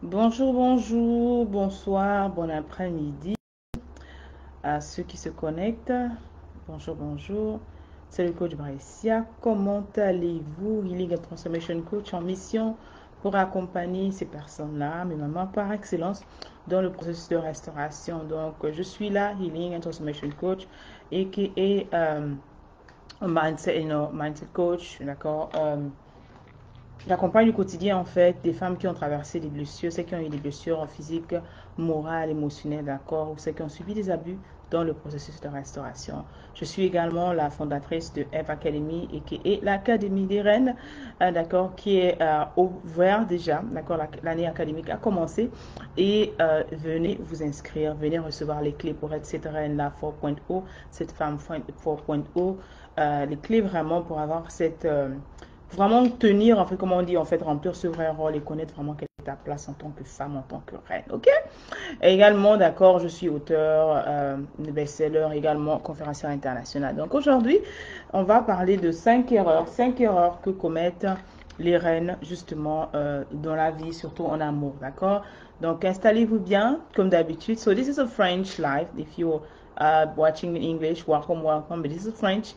Bonjour, bonjour, bonsoir, bon après-midi à ceux qui se connectent. Bonjour, bonjour. C'est le coach Brescia. Comment allez-vous? Healing and Transformation Coach en mission pour accompagner ces personnes-là, mes mamans par excellence, dans le processus de restauration. Donc, je suis là, Healing and Transformation Coach, a.k.a. Mindset Coach, d'accord? J'accompagne au quotidien en fait des femmes qui ont traversé des blessures, celles qui ont eu des blessures physiques, morales, émotionnelles, d'accord, ou celles qui ont subi des abus dans le processus de restauration. Je suis également la fondatrice de Eve Academy et l'Académie des Reines, d'accord, qui est ouvert déjà, d'accord, l'année académique a commencé et venez vous inscrire, venez recevoir les clés pour être cette reine-là 4.0, cette femme 4.0, les clés vraiment pour avoir cette vraiment tenir, en fait, comme on dit, en fait, remplir ce vrai rôle et connaître vraiment quelle est ta place en tant que femme, en tant que reine, ok? Et également, d'accord, je suis auteur de best-seller, également conférencière internationale. Donc aujourd'hui, on va parler de 5 erreurs que commettent les reines, justement, dans la vie, surtout en amour, d'accord? Donc installez-vous bien, comme d'habitude. So this is a French live. If you're watching in English, welcome, welcome. But this is French.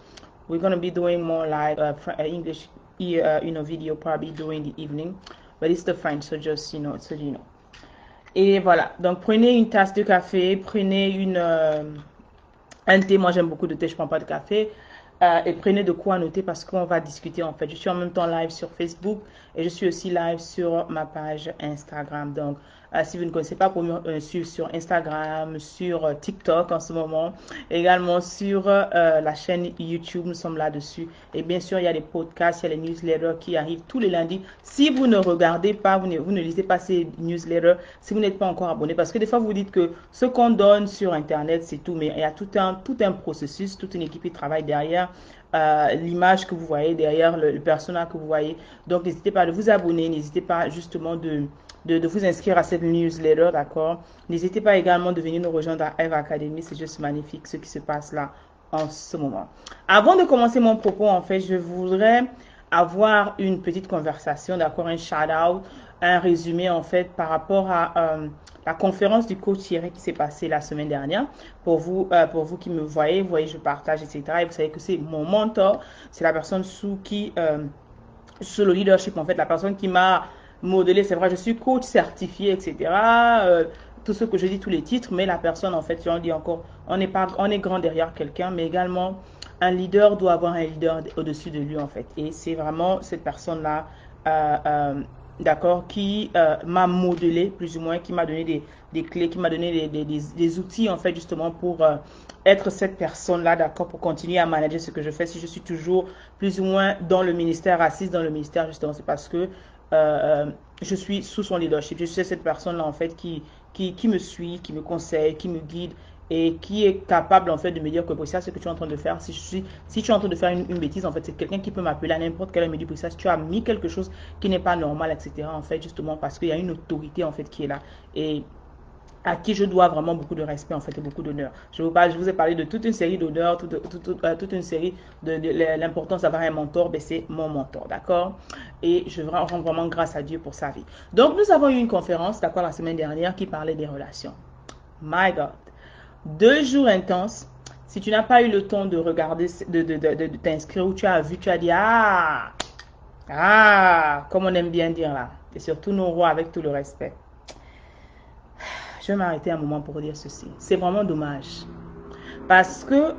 We're going to be doing more live English video probably during the evening, but it's the French, so just so you know. Et voilà, donc prenez une tasse de café, prenez un thé. Moi j'aime beaucoup de thé, je prends pas de café. Et prenez de quoi noter parce qu'on va discuter en fait. Je suis en même temps live sur Facebook et je suis aussi live sur ma page Instagram. Donc, si vous ne connaissez pas, pour me suivre sur Instagram, sur TikTok en ce moment, également sur la chaîne YouTube, nous sommes là-dessus. Et bien sûr, il y a les podcasts, il y a les newsletters qui arrivent tous les lundis. Si vous ne regardez pas, vous ne lisez pas ces newsletters, si vous n'êtes pas encore abonné, parce que des fois vous dites que ce qu'on donne sur Internet, c'est tout, mais il y a tout un processus, toute une équipe qui travaille derrière. L'image que vous voyez derrière, le personnage que vous voyez. Donc, n'hésitez pas à vous abonner, n'hésitez pas justement de vous inscrire à cette newsletter, d'accord? N'hésitez pas également de venir nous rejoindre à Eve Academy, c'est juste magnifique ce qui se passe là en ce moment. Avant de commencer mon propos, en fait, je voudrais avoir une petite conversation, d'accord? Un shout-out, un résumé, en fait, par rapport à la conférence du coach Thierry qui s'est passée la semaine dernière. Pour vous qui me voyez, je partage, etc. Et vous savez que c'est mon mentor, c'est la personne sous le leadership, en fait, la personne qui m'a modelé. C'est vrai, je suis coach certifié, etc. Tout ce que je dis, tous les titres, mais la personne, en fait, j'en dis encore, on est grand derrière quelqu'un, mais également, un leader doit avoir un leader au-dessus de lui, en fait. Et c'est vraiment cette personne-là, d'accord, qui m'a modelé, plus ou moins, qui m'a donné des clés, qui m'a donné des outils, en fait, justement, pour être cette personne-là, d'accord, pour continuer à manager ce que je fais. Si je suis toujours plus ou moins dans le ministère, assise dans le ministère, justement, c'est parce que je suis sous son leadership. Je suis cette personne-là, en fait, qui me suit, qui me conseille, qui me guide et qui est capable, en fait, de me dire que ça, ce que tu es en train de faire, si tu es en train de faire une bêtise, en fait, c'est quelqu'un qui peut m'appeler à n'importe quelle heure et me dire, ça, si tu as mis quelque chose qui n'est pas normal, etc., en fait, justement, parce qu'il y a une autorité, en fait, qui est là. Et à qui je dois vraiment beaucoup de respect, en fait, et beaucoup d'honneur. Je vous ai parlé de toute une série d'honneurs, toute une série de l'importance d'avoir un mentor. Ben, c'est mon mentor, d'accord? Et je rends vraiment grâce à Dieu pour sa vie. Donc, nous avons eu une conférence, d'accord, la semaine dernière, qui parlait des relations. My God. 2 jours intenses. Si tu n'as pas eu le temps de regarder, de t'inscrire, ou tu as vu, tu as dit, comme on aime bien dire là. Et surtout nos rois, avec tout le respect. Je vais m'arrêter un moment pour dire ceci. C'est vraiment dommage. Parce que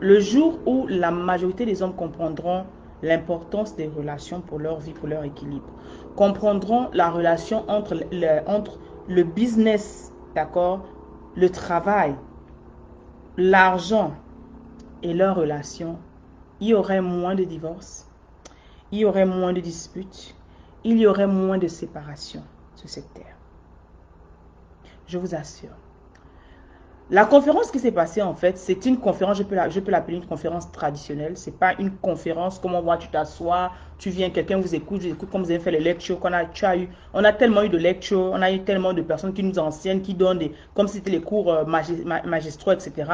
le jour où la majorité des hommes comprendront l'importance des relations pour leur vie, pour leur équilibre, comprendront la relation entre le business, d'accord, le travail, l'argent et leurs relations, il y aurait moins de divorces, il y aurait moins de disputes, il y aurait moins de séparations sur cette terre. Je vous assure. La conférence qui s'est passée, en fait, c'est une conférence, je peux l'appeler une conférence traditionnelle. Ce n'est pas une conférence comme on voit, tu t'assois, tu viens, quelqu'un vous écoute, comme vous avez fait les lectures qu'on a, on a tellement eu de lectures, on a eu tellement de personnes qui nous enseignent, qui donnent comme si c'était les cours magistraux, etc.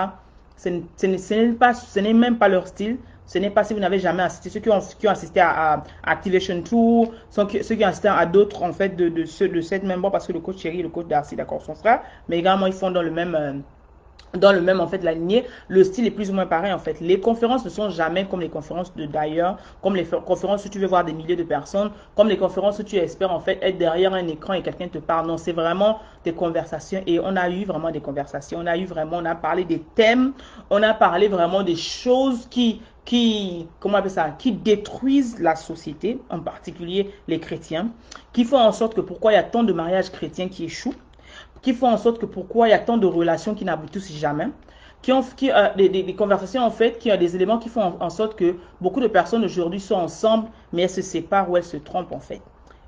Ce n'est même pas leur style. Ce n'est pas si vous n'avez jamais assisté. Ceux qui ont assisté à Activation Tour, ceux qui ont assisté à d'autres, en fait, de cette même boîte, parce que le coach Chéri et le coach Darcy, d'accord, son frère, mais également, ils font dans le même en fait la lignée, le style est plus ou moins pareil en fait. Les conférences ne sont jamais comme les conférences de d'ailleurs, comme les conférences où tu veux voir des milliers de personnes, comme les conférences où tu espères en fait être derrière un écran et quelqu'un te parle. Non, c'est vraiment des conversations et on a eu vraiment des conversations. On a parlé des thèmes, on a parlé vraiment des choses comment on appelle ça, qui détruisent la société, en particulier les chrétiens, qui font en sorte que pourquoi il y a tant de mariages chrétiens qui échouent, qui font en sorte que pourquoi il y a tant de relations qui n'aboutissent jamais, des conversations en fait, qui ont des éléments qui font en sorte que beaucoup de personnes aujourd'hui sont ensemble, mais elles se séparent ou elles se trompent en fait.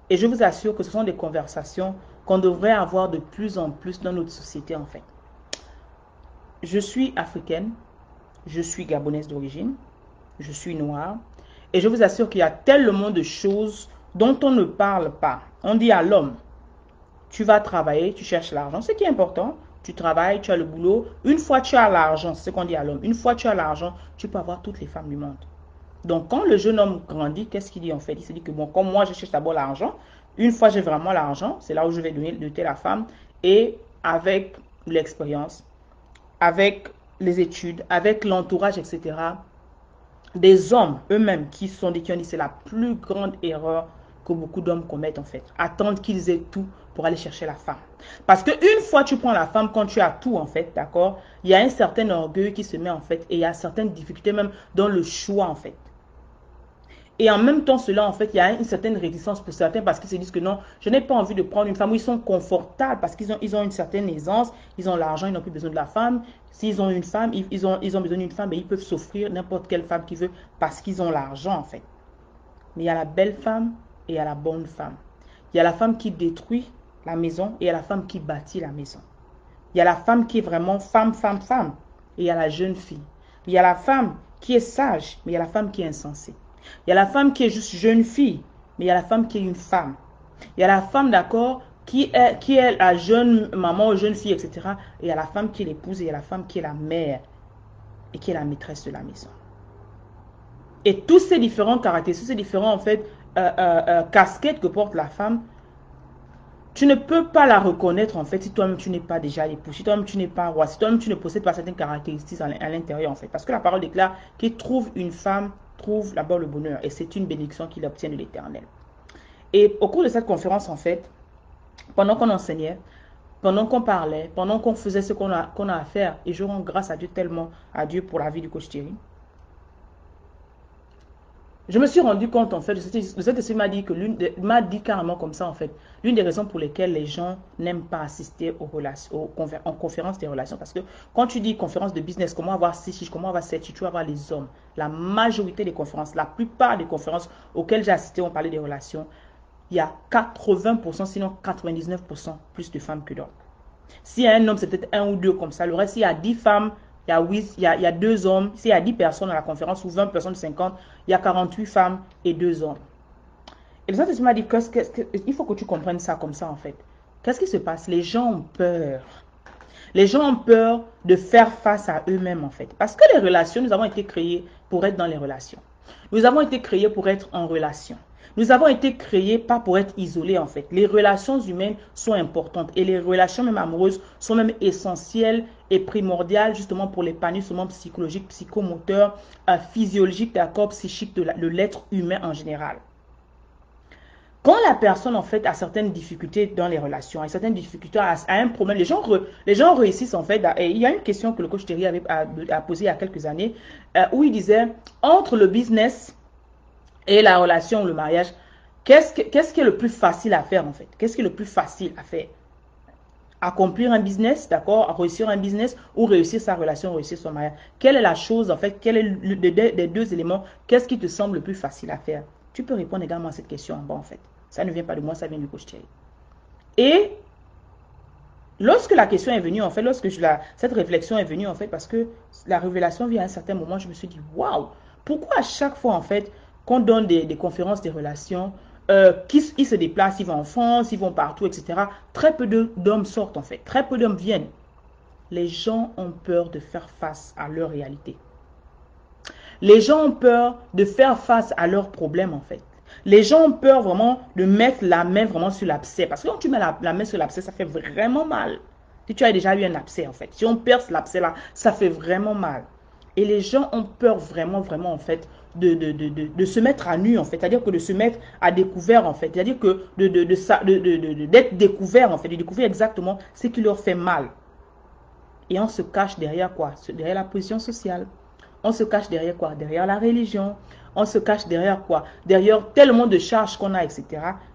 Et je vous assure que ce sont des conversations qu'on devrait avoir de plus en plus dans notre société en fait. Je suis africaine, je suis gabonaise d'origine, je suis noire, et je vous assure qu'il y a tellement de choses dont on ne parle pas. On dit à l'homme, tu vas travailler, tu cherches l'argent. Ce qui est important, tu travailles, tu as le boulot. Une fois tu as l'argent, c'est ce qu'on dit à l'homme. Une fois tu as l'argent, tu peux avoir toutes les femmes du monde. Donc, quand le jeune homme grandit, qu'est-ce qu'il dit en fait? Il se dit que bon, comme moi, je cherche d'abord l'argent. Une fois j'ai vraiment l'argent, c'est là où je vais doter la femme. Et avec l'expérience, avec les études, avec l'entourage, etc., des hommes eux-mêmes qui ont dit c'est la plus grande erreur que beaucoup d'hommes commettent en fait. Attendre qu'ils aient tout pour aller chercher la femme. Parce qu'une fois tu prends la femme, quand tu as tout en fait, d'accord, il y a un certain orgueil qui se met en fait et il y a certaines difficultés même dans le choix en fait. Et en même temps, cela, en fait, il y a une certaine réticence pour certains parce qu'ils se disent que non, je n'ai pas envie de prendre une femme où ils sont confortables parce qu'ils ont une certaine aisance, ils ont l'argent, ils n'ont plus besoin de la femme. S'ils ont une femme, ils ont besoin d'une femme et ils peuvent s'offrir n'importe quelle femme qu'ils veulent parce qu'ils ont l'argent, en fait. Mais il y a la belle femme et il y a la bonne femme. Il y a la femme qui détruit la maison et il y a la femme qui bâtit la maison. Il y a la femme qui est vraiment femme, femme, femme. Et il y a la jeune fille. Il y a la femme qui est sage, mais il y a la femme qui est insensée. Il y a la femme qui est juste jeune fille, mais il y a la femme qui est une femme. Il y a la femme, d'accord, qui est la jeune maman, jeune fille, etc. Et il y a la femme qui est l'épouse et il y a la femme qui est la mère et qui est la maîtresse de la maison. Et tous ces différents caractéristiques, ces différents, en fait, casquettes que porte la femme, tu ne peux pas la reconnaître, en fait, si toi-même tu n'es pas déjà l'époux, si toi-même tu n'es pas roi, si toi-même tu ne possèdes pas certaines caractéristiques à l'intérieur, en fait. Parce que la parole déclare qu'il trouve une femme, trouve d'abord le bonheur. Et c'est une bénédiction qu'il obtient de l'Éternel. Et au cours de cette conférence, en fait, pendant qu'on enseignait, pendant qu'on parlait, pendant qu'on faisait ce qu'on a à faire, et je rends grâce à Dieu tellement, à Dieu pour la vie du coach Thierry, je me suis rendu compte, en fait, le Saint-Esprit m'a dit m'a dit carrément comme ça, en fait, l'une des raisons pour lesquelles les gens n'aiment pas assister en conférence des relations. Parce que quand tu dis conférence de business, comment avoir 6 chiches, comment avoir 7 chiches, tu vas avoir les hommes. La majorité des conférences, la plupart des conférences auxquelles j'ai assisté, on parlait des relations, il y a 80%, sinon 99% plus de femmes que d'hommes. S'il y a un homme, c'est peut-être un ou deux comme ça. Le reste, s'il y a 10 femmes, il y a 2 hommes. S'il y a 10 personnes à la conférence, ou 20 personnes, 50, il y a 48 femmes et 2 hommes. Et le Saint-Esprit m'a dit il faut que tu comprennes ça comme ça en fait. Qu'est-ce qui se passe? Les gens ont peur. Les gens ont peur de faire face à eux-mêmes en fait. Parce que les relations, nous avons été créés pour être dans les relations. Nous avons été créés pour être en relation. Nous avons été créés pas pour être isolés en fait. Les relations humaines sont importantes et les relations même amoureuses sont même essentielles et primordiales justement pour l'épanouissement psychologique, psychomoteur, physiologique, d'accord, psychique de l'être humain en général. Quand la personne en fait a certaines difficultés dans les relations, a certaines difficultés, a un problème, les gens réussissent en fait. Et il y a une question que le coach Thierry avait posée il y a quelques années où il disait entre le business et la relation, le mariage, qu'est-ce qui est le plus facile à faire en fait? Qu'est-ce qui est le plus facile à faire? Accomplir un business, d'accord? Réussir un business ou réussir sa relation, réussir son mariage. Quelle est la chose en fait? Quel est des deux éléments? Qu'est-ce qui te semble le plus facile à faire? Tu peux répondre également à cette question en bas en fait. Ça ne vient pas de moi, ça vient du coach Thierry. Et lorsque la question est venue en fait, cette réflexion est venue en fait parce que la révélation vient à un certain moment, je me suis dit waouh! Pourquoi à chaque fois en fait qu'on donne des conférences des relations, ils se déplacent, ils vont en France, ils vont partout, etc. Très peu d'hommes sortent en fait, très peu d'hommes viennent. Les gens ont peur de faire face à leur réalité. Les gens ont peur de faire face à leurs problèmes, en fait. Les gens ont peur vraiment de mettre la main vraiment sur l'abcès. Parce que quand tu mets la main sur l'abcès, ça fait vraiment mal. Si tu as déjà eu un abcès, en fait. Si on perce l'abcès là, ça fait vraiment mal. Et les gens ont peur vraiment, vraiment, en fait, de se mettre à nu, en fait. C'est-à-dire que de se mettre à découvert, en fait. C'est-à-dire que d'être découvert, en fait. De découvrir exactement ce qui leur fait mal. Et on se cache derrière quoi? Derrière la position sociale. On se cache derrière quoi? Derrière la religion. On se cache derrière quoi? Derrière tellement de charges qu'on a, etc.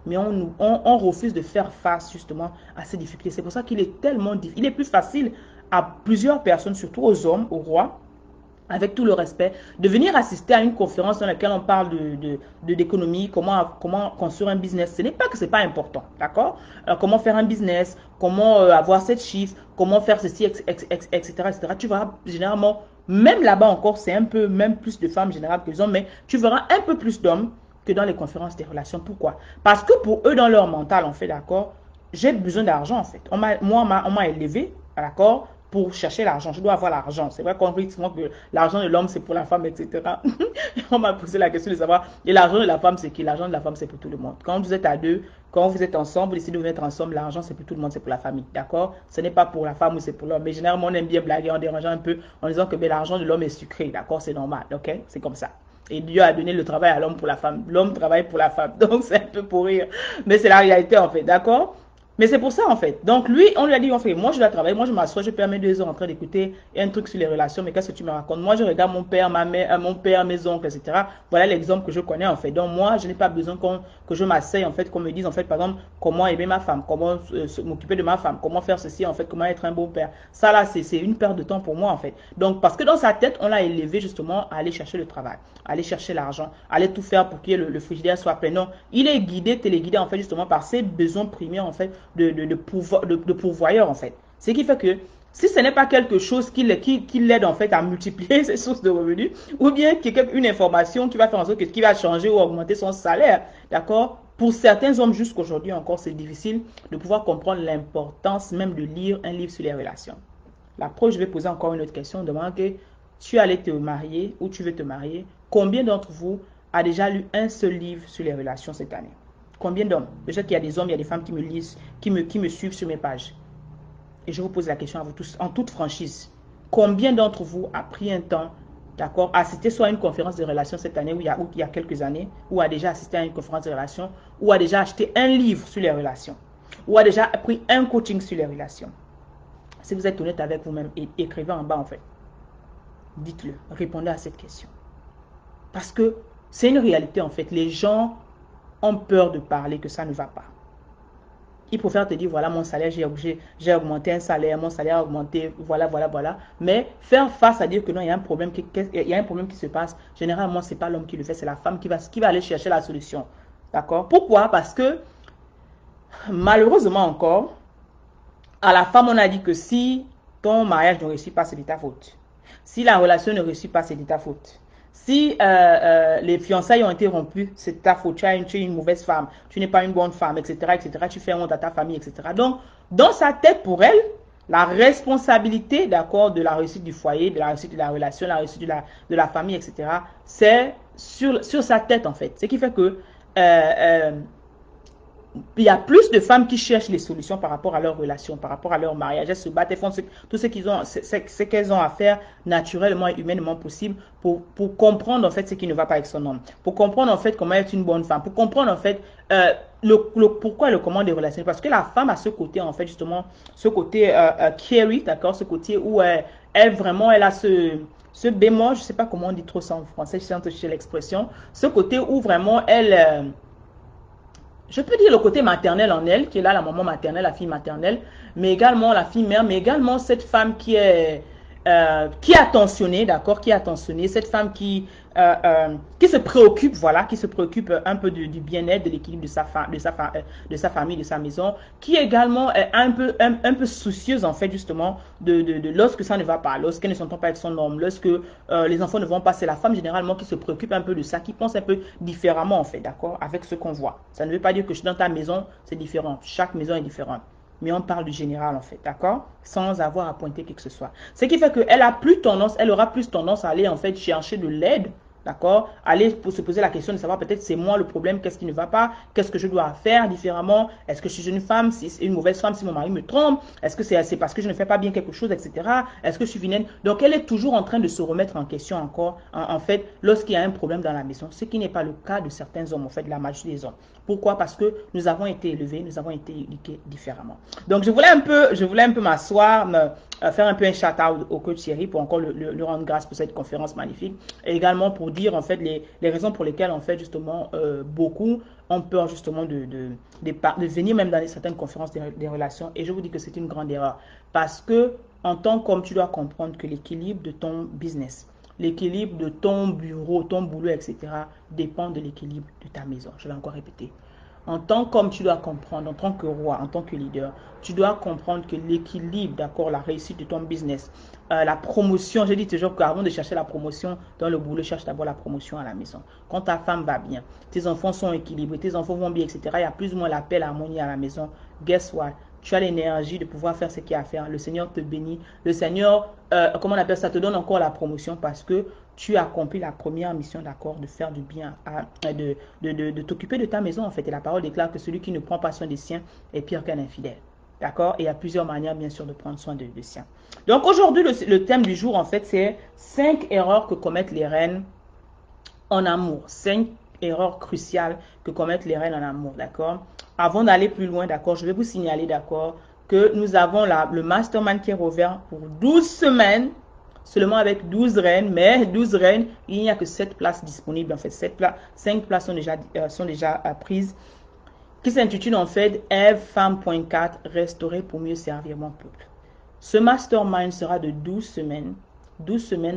Mais on refuse de faire face justement à ces difficultés. C'est pour ça qu'il est tellement difficile. Il est plus facile à plusieurs personnes, surtout aux hommes, aux rois, avec tout le respect, de venir assister à une conférence dans laquelle on parle d'économie, comment construire un business. Ce n'est pas que ce n'est pas important, d'accord? Comment faire un business, comment avoir cette chiffre, comment faire ceci, etc., etc. Tu verras généralement, même là-bas encore, c'est un peu, même plus de femmes généralement que les hommes, mais tu verras un peu plus d'hommes que dans les conférences des relations. Pourquoi? Parce que pour eux, dans leur mental, on fait d'accord, j'ai besoin d'argent en fait. On m'a élevé, d'accord, pour chercher l'argent. Je dois avoir l'argent. C'est vrai qu'on dit souvent que l'argent de l'homme, c'est pour la femme, etc. On m'a posé la question de savoir, et l'argent de la femme, c'est qui? L'argent de la femme, c'est pour tout le monde. Quand vous êtes à deux, quand vous êtes ensemble, vous décidez de vous mettre ensemble, l'argent, c'est pour tout le monde, c'est pour la famille. D'accord? Ce n'est pas pour la femme ou c'est pour l'homme. Mais généralement, on aime bien blaguer en dérangeant un peu, en disant que l'argent de l'homme est sucré. D'accord? C'est normal. OK? C'est comme ça. Et Dieu a donné le travail à l'homme pour la femme. L'homme travaille pour la femme. Donc, c'est un peu pour rire. Mais c'est la réalité, en fait. D'accord? Mais c'est pour ça, en fait. Donc, lui, on lui a dit, en fait, moi, je dois travailler. Moi, je m'assois, je perds mes 2 heures en train d'écouter un truc sur les relations. Mais qu'est-ce que tu me racontes? Moi, je regarde mon père, ma mère, mon père, mes oncles, etc. Voilà l'exemple que je connais, en fait. Donc, moi, je n'ai pas besoin que je m'asseye, en fait, qu'on me dise, en fait, par exemple, comment aimer ma femme, comment m'occuper de ma femme, comment faire ceci, en fait, comment être un bon père. Ça, là, c'est une perte de temps pour moi, en fait. Donc, parce que dans sa tête, on l'a élevé, justement, à aller chercher le travail, à aller chercher l'argent, à aller tout faire pour que le frigidaire soit plein. Non, il est guidé, téléguidé, en fait, justement, par ses besoins primaires, en fait, de pourvoyeur, en fait. Ce qui fait que si ce n'est pas quelque chose qui l'aide en fait à multiplier ses sources de revenus, ou bien une information qui va faire en sorte qui va changer ou augmenter son salaire, d'accord? Pour certains hommes jusqu'aujourd'hui encore, c'est difficile de pouvoir comprendre l'importance même de lire un livre sur les relations. La preuve, je vais poser encore une autre question. Demande que tu allais te marier ou tu veux te marier. Combien d'entre vous a déjà lu un seul livre sur les relations cette année? Combien d'hommes? Je sais qu'il y a des hommes, il y a des femmes qui me lisent, qui me suivent sur mes pages. Et je vous pose la question à vous tous, en toute franchise. Combien d'entre vous a pris un temps, d'accord, à assister soit à une conférence de relations cette année, ou il y a quelques années, ou a déjà assisté à une conférence de relations, ou a déjà acheté un livre sur les relations, ou a déjà pris un coaching sur les relations? Si vous êtes honnête avec vous-même, écrivez en bas en fait. Dites-le, répondez à cette question. Parce que c'est une réalité en fait. Les gens ont peur de parler que ça ne va pas. Ils préfèrent te dire, voilà mon salaire, j'ai augmenté un salaire, mon salaire a augmenté, voilà, voilà, voilà. Mais faire face à dire que non, il y a un problème qui se passe, généralement, ce n'est pas l'homme qui le fait, c'est la femme qui va aller chercher la solution. D'accord? Pourquoi? Parce que, malheureusement encore, à la femme, on a dit que si ton mariage ne réussit pas, c'est de ta faute. Si la relation ne réussit pas, c'est de ta faute. Si les fiançailles ont été rompues, c'est ta faute. Tu es une mauvaise femme, tu n'es pas une bonne femme, etc., etc. Tu fais honte à ta famille, etc. Donc, dans sa tête, pour elle, la responsabilité, d'accord, de la réussite du foyer, de la réussite de la relation, de la réussite de la famille, etc., c'est sur sa tête, en fait. Ce qui fait que il y a plus de femmes qui cherchent les solutions par rapport à leur relation, par rapport à leur mariage. Elles se battent, elles font tout ce qu'elles ont à faire naturellement et humainement possible pour comprendre en fait ce qui ne va pas avec son homme, pour comprendre en fait comment être une bonne femme, pour comprendre en fait pourquoi et le comment des relations. Parce que la femme a ce côté en fait justement, ce côté carry, d'accord, ce côté où elle vraiment, elle a ce bémol, je ne sais pas comment on dit trop ça en français, je sais pas si l'expression, ce côté où vraiment elle... je peux dire le côté maternel en elle, qui est là la maman maternelle, la fille maternelle, mais également la fille mère, mais également cette femme qui est attentionnée, d'accord, qui est attentionnée, cette femme qui se préoccupe, voilà, qui se préoccupe un peu du bien-être, de l'équilibre de sa famille, de sa maison, qui est également un peu soucieuse en fait justement de lorsque ça ne va pas, lorsqu'elle ne s'entend pas avec son homme, lorsque les enfants ne vont pas, c'est la femme généralement qui se préoccupe un peu de ça, qui pense un peu différemment en fait, d'accord, avec ce qu'on voit. Ça ne veut pas dire que dans ta maison c'est différent, chaque maison est différente. mais on parle du général en fait, d'accord? Sans avoir à pointer qui que ce soit. Ce qui fait qu'elle a plus tendance, elle aura plus tendance à aller en fait chercher de l'aide. D'accord? Aller pour se poser la question de savoir peut-être c'est moi le problème, qu'est-ce qui ne va pas, qu'est-ce que je dois faire différemment, est-ce que je suis une femme, si c'est une mauvaise femme si mon mari me trompe, est-ce que c'est parce que je ne fais pas bien quelque chose, etc. Est-ce que je suis vilaine? Donc elle est toujours en train de se remettre en question encore, en fait, lorsqu'il y a un problème dans la maison, ce qui n'est pas le cas de certains hommes, en fait, de la majorité des hommes. Pourquoi? Parce que nous avons été élevés, nous avons été éduqués différemment. Donc je voulais un peu m'asseoir, faire un peu un shout-out au coach Thierry pour encore le rendre grâce pour cette conférence magnifique et également pour dire en fait les raisons pour lesquelles en fait justement beaucoup ont peur justement de venir même dans certaines conférences des relations et je vous dis que c'est une grande erreur parce que en tant qu'homme tu dois comprendre que l'équilibre de ton business, l'équilibre de ton bureau, ton boulot, etc. dépend de l'équilibre de ta maison. Je vais encore répéter. En tant qu'homme, tu dois comprendre, en tant que roi, en tant que leader, tu dois comprendre que l'équilibre, d'accord, la réussite de ton business, la promotion, je dis toujours qu'avant de chercher la promotion dans le boulot, cherche d'abord la promotion à la maison. Quand ta femme va bien, tes enfants sont équilibrés, tes enfants vont bien, etc., il y a plus ou moins la paix, l'harmonie à la maison. Guess what? Tu as l'énergie de pouvoir faire ce qu'il y a à faire. Le Seigneur te bénit. Le Seigneur, comment on appelle ça, te donne encore la promotion parce que tu as accompli la première mission, d'accord, de faire du bien, de t'occuper de ta maison, en fait. Et la parole déclare que celui qui ne prend pas soin des siens est pire qu'un infidèle. D'accord? Et il y a plusieurs manières, bien sûr, de prendre soin de siens. Donc, aujourd'hui, le thème du jour, en fait, c'est 5 erreurs que commettent les reines en amour. 5 erreurs cruciales que commettent les reines en amour, d'accord? Avant d'aller plus loin, d'accord, je vais vous signaler, d'accord, que nous avons le mastermind qui est rouvert pour 12 semaines, seulement avec 12 reines, mais 12 reines, il n'y a que 7 places disponibles, en fait, 5 places sont déjà prises, qui s'intitule en fait Ève Femme.4, restaurer pour mieux servir mon peuple. Ce mastermind sera de 12 semaines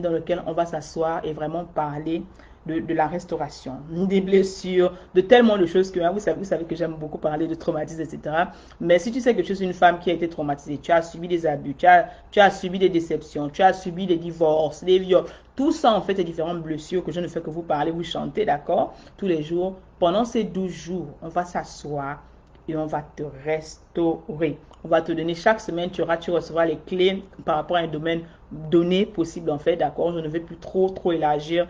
dans lesquelles on va s'asseoir et vraiment parler de la restauration, des blessures, de tellement de choses que vous savez que j'aime beaucoup parler de traumatisme, etc. Mais si tu sais que tu es une femme qui a été traumatisée, tu as subi des abus, tu as subi des déceptions, tu as subi des divorces, des viols, tout ça en fait est différentes blessures que je ne fais que vous parler, vous chanter, d'accord, tous les jours. Pendant ces 12 jours, on va s'asseoir et on va te restaurer. On va te donner chaque semaine, tu recevras les clés par rapport à un domaine donné possible en fait, d'accord. Je ne vais plus trop élargir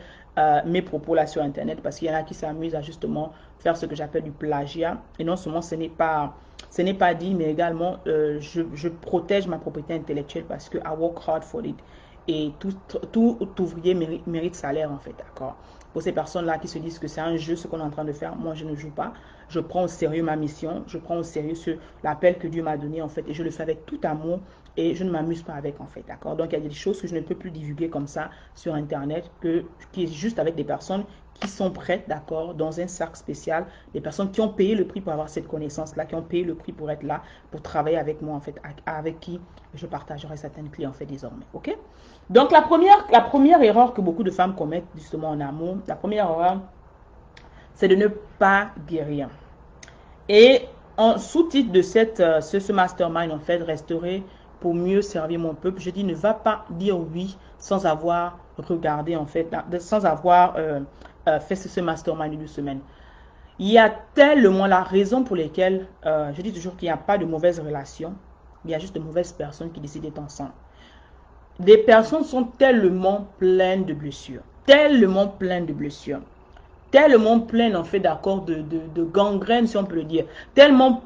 mes propos là sur internet parce qu'il y en a qui s'amusent à justement faire ce que j'appelle du plagiat et non seulement ce n'est pas dit mais également je protège ma propriété intellectuelle parce que I work hard for it et tout ouvrier mérite salaire en fait, d'accord. Pour ces personnes-là qui se disent que c'est un jeu ce qu'on est en train de faire, moi je ne joue pas, je prends au sérieux ma mission, je prends au sérieux l'appel que Dieu m'a donné en fait et je le fais avec tout amour et je ne m'amuse pas avec en fait, d'accord. Donc il y a des choses que je ne peux plus divulguer comme ça sur internet, qui est juste avec des personnes qui sont prêtes, d'accord, dans un cercle spécial, des personnes qui ont payé le prix pour avoir cette connaissance-là, qui ont payé le prix pour être là, pour travailler avec moi en fait, avec qui je partagerai certaines clés en fait désormais, ok. Donc la première erreur que beaucoup de femmes commettent justement en amour, la première erreur, c'est de ne pas guérir. Et en sous-titre de ce mastermind, en fait, restaurer pour mieux servir mon peuple, je dis ne va pas dire oui sans avoir regardé, en fait, sans avoir fait ce mastermind de 12 semaines. Il y a tellement la raison pour laquelle, je dis toujours qu'il n'y a pas de mauvaise relation, il y a juste de mauvaises personnes qui décident d'être ensemble. Des personnes sont tellement pleines de blessures, tellement pleines en fait d'accord de gangrène si on peut le dire, tellement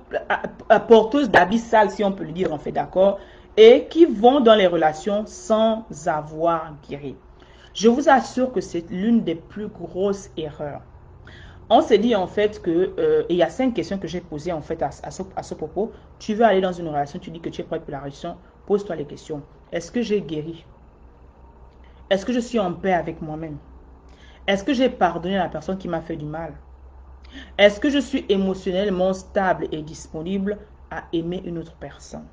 porteuses d'habits sales si on peut le dire en fait d'accord, et qui vont dans les relations sans avoir guéri. Je vous assure que c'est l'une des plus grosses erreurs. On s'est dit en fait que, il y a 5 questions que j'ai posées en fait à ce propos. Tu veux aller dans une relation, tu dis que tu es prêt pour la relation, pose-toi les questions. Est-ce que j'ai guéri? Est-ce que je suis en paix avec moi-même? Est-ce que j'ai pardonné à la personne qui m'a fait du mal? Est-ce que je suis émotionnellement stable et disponible à aimer une autre personne?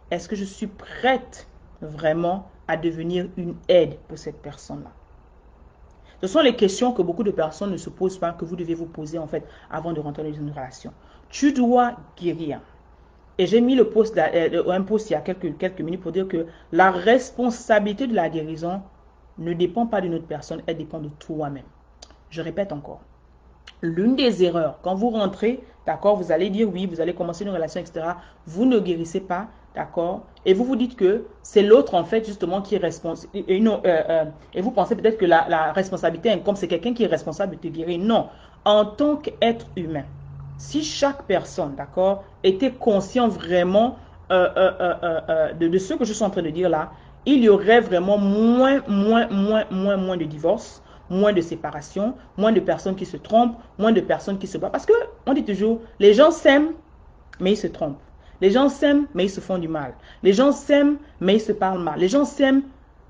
Est-ce que je suis prête vraiment à devenir une aide pour cette personne-là? Ce sont les questions que beaucoup de personnes ne se posent pas, que vous devez vous poser en fait avant de rentrer dans une relation. Tu dois guérir. Et j'ai mis un post il y a quelques minutes pour dire que la responsabilité de la guérison ne dépend pas d'une autre personne, elle dépend de toi-même. Je répète encore. L'une des erreurs, quand vous rentrez, d'accord, vous allez dire oui, vous allez commencer une relation, etc. Vous ne guérissez pas, d'accord, et vous vous dites que c'est l'autre, en fait, justement, qui est responsable. Et vous pensez peut-être que la responsabilité incombe, c'est quelqu'un qui est responsable de te guérir. Non, en tant qu'être humain, si chaque personne, d'accord, était conscient vraiment de ce que je suis en train de dire là, il y aurait vraiment moins de divorces, moins de séparations, moins de personnes qui se trompent, moins de personnes qui se battent. Parce que on dit toujours, les gens s'aiment, mais ils se trompent. Les gens s'aiment, mais ils se font du mal. Les gens s'aiment, mais ils se parlent mal. Les gens s'aiment,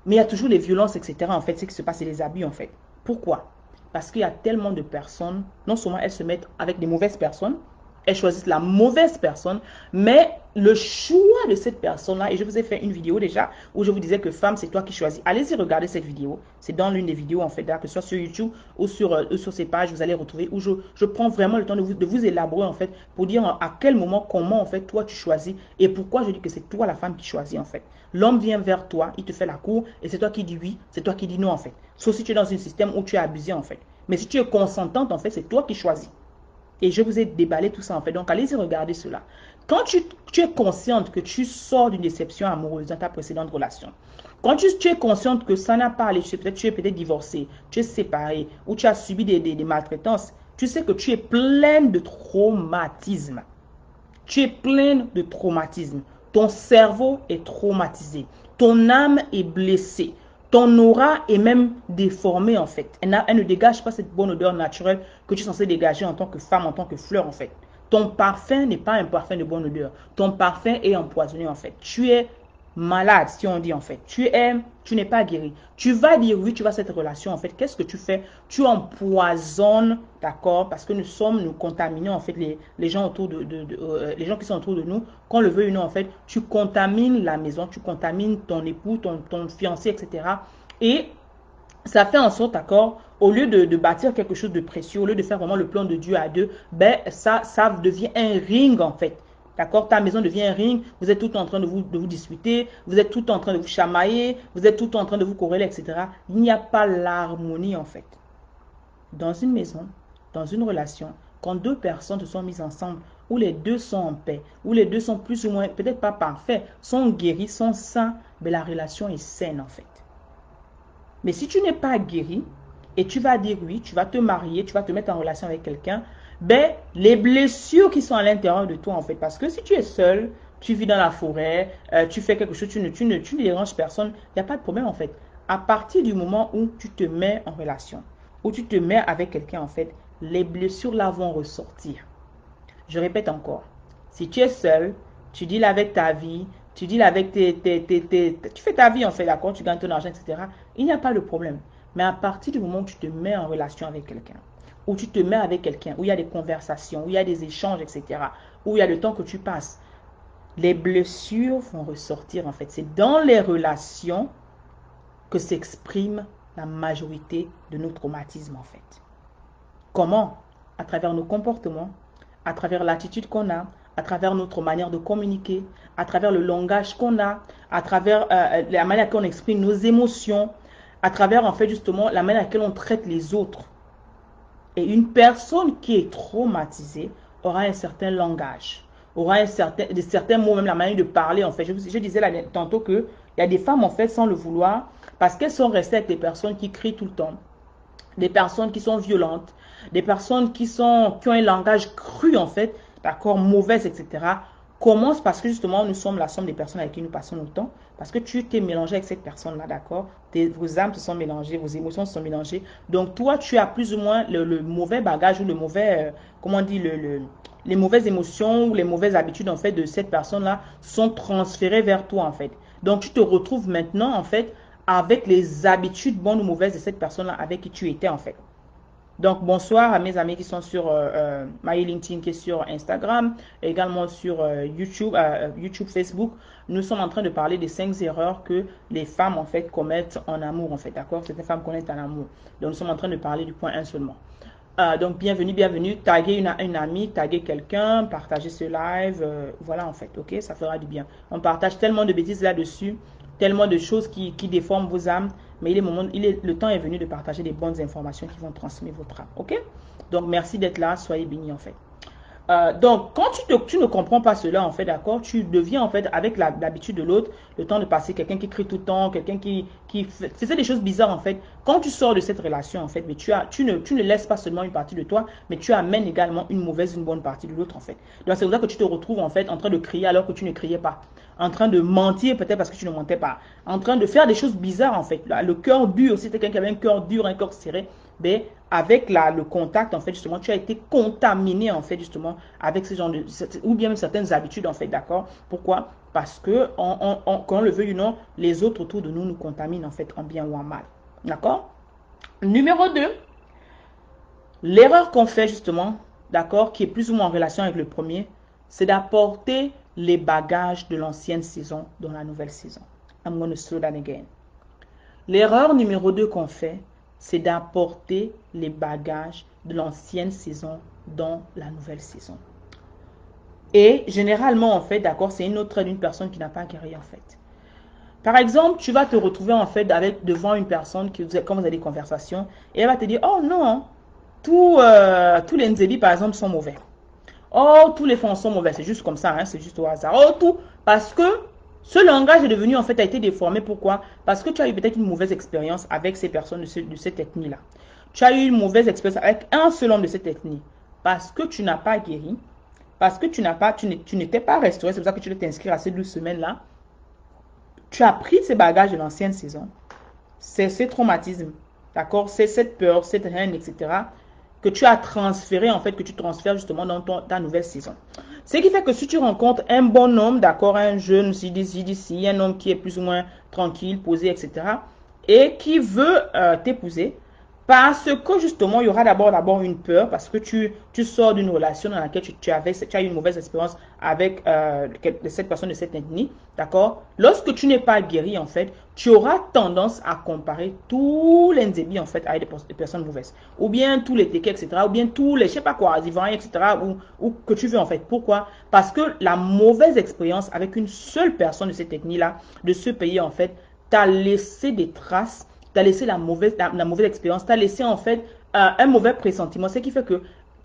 mais il y a toujours les violences, etc. En fait, ce qui se passe, c'est les abus, en fait. Pourquoi? Parce qu'il y a tellement de personnes, non seulement elles se mettent avec des mauvaises personnes, elles choisissent la mauvaise personne, mais le choix de cette personne-là, et je vous ai fait une vidéo déjà où je vous disais que femme, c'est toi qui choisis. Allez-y regarder cette vidéo. C'est dans l'une des vidéos, en fait, que ce soit sur YouTube ou sur ces pages, vous allez retrouver où je prends vraiment le temps de vous élaborer, en fait, pour dire à quel moment, comment, en fait, toi, tu choisis et pourquoi je dis que c'est toi la femme qui choisit, en fait. L'homme vient vers toi, il te fait la cour et c'est toi qui dis oui, c'est toi qui dis non, en fait. Sauf si tu es dans un système où tu es abusé, en fait. Mais si tu es consentante, en fait, c'est toi qui choisis. Et je vous ai déballé tout ça en fait. Donc, allez-y regarder cela. Quand tu es consciente que tu sors d'une déception amoureuse dans ta précédente relation, quand tu es consciente que ça n'a pas allé, tu es peut-être divorcé, tu es séparé ou tu as subi des maltraitances, tu sais que tu es pleine de traumatisme. Tu es pleine de traumatisme. Ton cerveau est traumatisé. Ton âme est blessée. Ton aura est même déformée en fait. Elle ne dégage pas cette bonne odeur naturelle que tu es censée dégager en tant que femme, en tant que fleur en fait. Ton parfum n'est pas un parfum de bonne odeur. Ton parfum est empoisonné en fait. Tu es malade, si on dit en fait. Tu n'es pas guéri. Tu vas dire oui, tu vas cette relation en fait. Qu'est-ce que tu fais? Tu empoisonnes, d'accord? Parce que nous contaminons en fait les gens autour les gens qui sont autour de nous. Qu'on le veuille ou non en fait, tu contamines la maison, tu contamines ton époux, ton fiancé, etc. Et ça fait en sorte, d'accord, au lieu de bâtir quelque chose de précieux, au lieu de faire vraiment le plan de Dieu à deux, ben ça devient un ring en fait. D'accord? Ta maison devient un ring, vous êtes tout en train de vous disputer, vous êtes tout en train de vous chamailler, vous êtes tout en train de vous corréler, etc. Il n'y a pas l'harmonie en fait. Dans une maison, dans une relation, quand deux personnes se sont mises ensemble, où les deux sont en paix, où les deux sont plus ou moins, peut-être pas parfaits, sont guéris, sont sains, ben la relation est saine en fait. Mais si tu n'es pas guéri et tu vas dire oui, tu vas te marier, tu vas te mettre en relation avec quelqu'un, ben les blessures qui sont à l'intérieur de toi en fait, parce que si tu es seul, tu vis dans la forêt, tu fais quelque chose, tu ne déranges personne, il n'y a pas de problème en fait. À partir du moment où tu te mets en relation, où tu te mets avec quelqu'un en fait, les blessures là vont ressortir. Je répète encore, si tu es seul, tu deals avec ta vie, tu deals avec tu fais ta vie en fait, d'accord, tu gagnes ton argent, etc. Il n'y a pas de problème. Mais à partir du moment où tu te mets en relation avec quelqu'un, où tu te mets avec quelqu'un, où il y a des conversations, où il y a des échanges, etc., où il y a le temps que tu passes, les blessures vont ressortir en fait. C'est dans les relations que s'exprime la majorité de nos traumatismes en fait. Comment? À travers nos comportements, à travers l'attitude qu'on a, à travers notre manière de communiquer, à travers le langage qu'on a, à travers la manière qu'on exprime nos émotions, à travers en fait justement la manière à laquelle on traite les autres. Et une personne qui est traumatisée aura un certain langage, aura certains mots, même la manière de parler en fait. Je disais là, tantôt qu'il y a des femmes en fait sans le vouloir, parce qu'elles sont restées avec des personnes qui crient tout le temps, des personnes qui sont violentes, des personnes qui ont un langage cru en fait, d'accord, mauvaise, etc. Commence parce que justement nous sommes la somme des personnes avec qui nous passons notre temps, parce que tu t'es mélangé avec cette personne-là, d'accord, vos âmes se sont mélangées, vos émotions se sont mélangées, donc toi tu as plus ou moins le mauvais bagage ou le mauvais, comment on dit, les mauvaises émotions ou les mauvaises habitudes en fait de cette personne-là sont transférées vers toi en fait. Donc tu te retrouves maintenant en fait avec les habitudes bonnes ou mauvaises de cette personne-là avec qui tu étais en fait. Donc bonsoir à mes amis qui sont sur My LinkedIn, qui est sur Instagram, également sur YouTube, YouTube, Facebook. Nous sommes en train de parler des 5 erreurs que les femmes en fait commettent en amour en fait, d'accord? Certaines femmes commettent en amour. Donc nous sommes en train de parler du point 1 seulement. Donc bienvenue, taguez une amie, taguez quelqu'un, partagez ce live, voilà en fait, ok, ça fera du bien. On partage tellement de bêtises là-dessus tellement de choses qui déforment vos âmes. Mais le temps est venu de partager des bonnes informations qui vont transmettre votre âme. Ok? Donc, merci d'être là. Soyez bénis, en fait. Donc, quand tu ne comprends pas cela, en fait, d'accord, tu deviens, en fait, avec l'habitude de l'autre, le temps de passer, quelqu'un qui crie tout le temps, quelqu'un qui faisait des choses bizarres, en fait. Quand tu sors de cette relation, en fait, mais tu ne laisses pas seulement une partie de toi, mais tu amènes également une bonne partie de l'autre, en fait. Donc, c'est pour ça que tu te retrouves, en fait, en train de crier alors que tu ne criais pas. En train de mentir peut-être parce que tu ne mentais pas. En train de faire des choses bizarres, en fait. Le cœur dur, si quelqu'un qui avait un cœur dur, un cœur serré, ben, avec le contact, en fait, justement, tu as été contaminé, en fait, justement, avec ce genre de, ou bien même certaines habitudes, en fait, d'accord? Pourquoi? Parce que, quand on le veut ou non, les autres autour de nous contaminent, en fait, en bien ou en mal. D'accord? Numéro 2, l'erreur qu'on fait, justement, d'accord, qui est plus ou moins en relation avec le premier, c'est d'apporter les bagages de l'ancienne saison dans la nouvelle saison. I'm going to slow down again. L'erreur numéro 2 qu'on fait, c'est d'apporter les bagages de l'ancienne saison dans la nouvelle saison. Et généralement, en fait, d'accord, c'est une autre d'une personne qui n'a pas guéri, en fait. Par exemple, tu vas te retrouver, en fait, devant une personne, quand vous avez des conversations, et elle va te dire, oh non, tous les Nzébi, par exemple, sont mauvais. Oh, tous les fonds sont mauvais, c'est juste comme ça, hein, c'est juste au hasard. Oh, tout, parce que ce langage est devenu, en fait, a été déformé. Pourquoi? Parce que tu as eu peut-être une mauvaise expérience avec ces personnes de cette ethnie-là. Tu as eu une mauvaise expérience avec un seul homme de cette ethnie. Parce que tu n'as pas guéri, parce que tu n'étais pas restauré, c'est pour ça que tu dois t'inscrire à ces 12 semaines-là. Tu as pris ces bagages de l'ancienne saison, c'est ces traumatismes, d'accord? C'est cette peur, cette haine, etc. que tu as transféré, en fait, que tu transfères justement dans ta nouvelle saison. Ce qui fait que si tu rencontres un bon homme, d'accord, un jeune, si un homme qui est plus ou moins tranquille, posé, etc., et qui veut t'épouser, parce que justement, il y aura d'abord une peur, parce que tu sors d'une relation dans laquelle tu as eu une mauvaise expérience avec cette personne de cette ethnie, d'accord? Lorsque tu n'es pas guéri, en fait, tu auras tendance à comparer tous les Nzébi, en fait, avec des personnes mauvaises. Ou bien tous les Téké, etc. Ou bien tous les, je sais pas quoi, Ivoiriens, etc. Ou que tu veux, en fait. Pourquoi? Parce que la mauvaise expérience avec une seule personne de cette ethnie-là, de ce pays, en fait, t'a laissé des traces, t'as laissé la mauvaise expérience, t'as laissé en fait un mauvais pressentiment. Ce qui fait que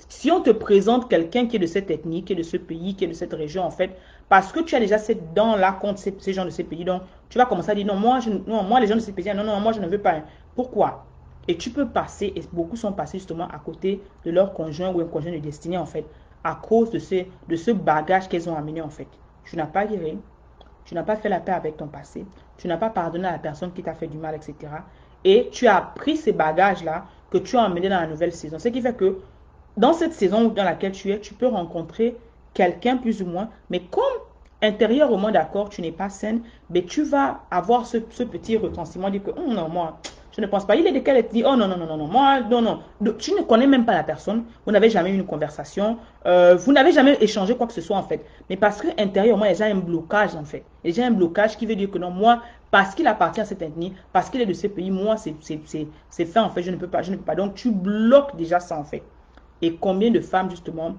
si on te présente quelqu'un qui est de cette ethnie, qui est de ce pays, qui est de cette région, en fait, parce que tu as déjà cette dent-là contre ces gens de ces pays, donc tu vas commencer à dire non, moi les gens de ces pays, non, moi je ne veux pas. Pourquoi? Et tu peux passer, et beaucoup sont passés justement à côté de leur conjoint ou un conjoint de destinée, en fait, à cause de ce bagage qu'elles ont amené, en fait. Tu n'as pas guéri, tu n'as pas fait la paix avec ton passé, tu n'as pas pardonné à la personne qui t'a fait du mal, etc. Et tu as pris ces bagages-là que tu as emmenés dans la nouvelle saison. Ce qui fait que dans cette saison dans laquelle tu es, tu peux rencontrer quelqu'un plus ou moins, mais comme intérieurement, d'accord, tu n'es pas saine, mais tu vas avoir ce petit retentissement, dire que oh, non, moi, je ne pense pas. Il est de quelle ethnie? Oh non, non, non, non, non, moi, non, non. Tu ne connais même pas la personne, vous n'avez jamais eu une conversation, vous n'avez jamais échangé quoi que ce soit en fait. Mais parce que intérieurement, il y a déjà un blocage en fait. Il y a déjà un blocage qui veut dire que non, moi, parce qu'il appartient à cette ethnie, parce qu'il est de ce pays, moi, c'est fait en fait, je ne peux pas, je ne peux pas. Donc, tu bloques déjà ça en fait. Et combien de femmes justement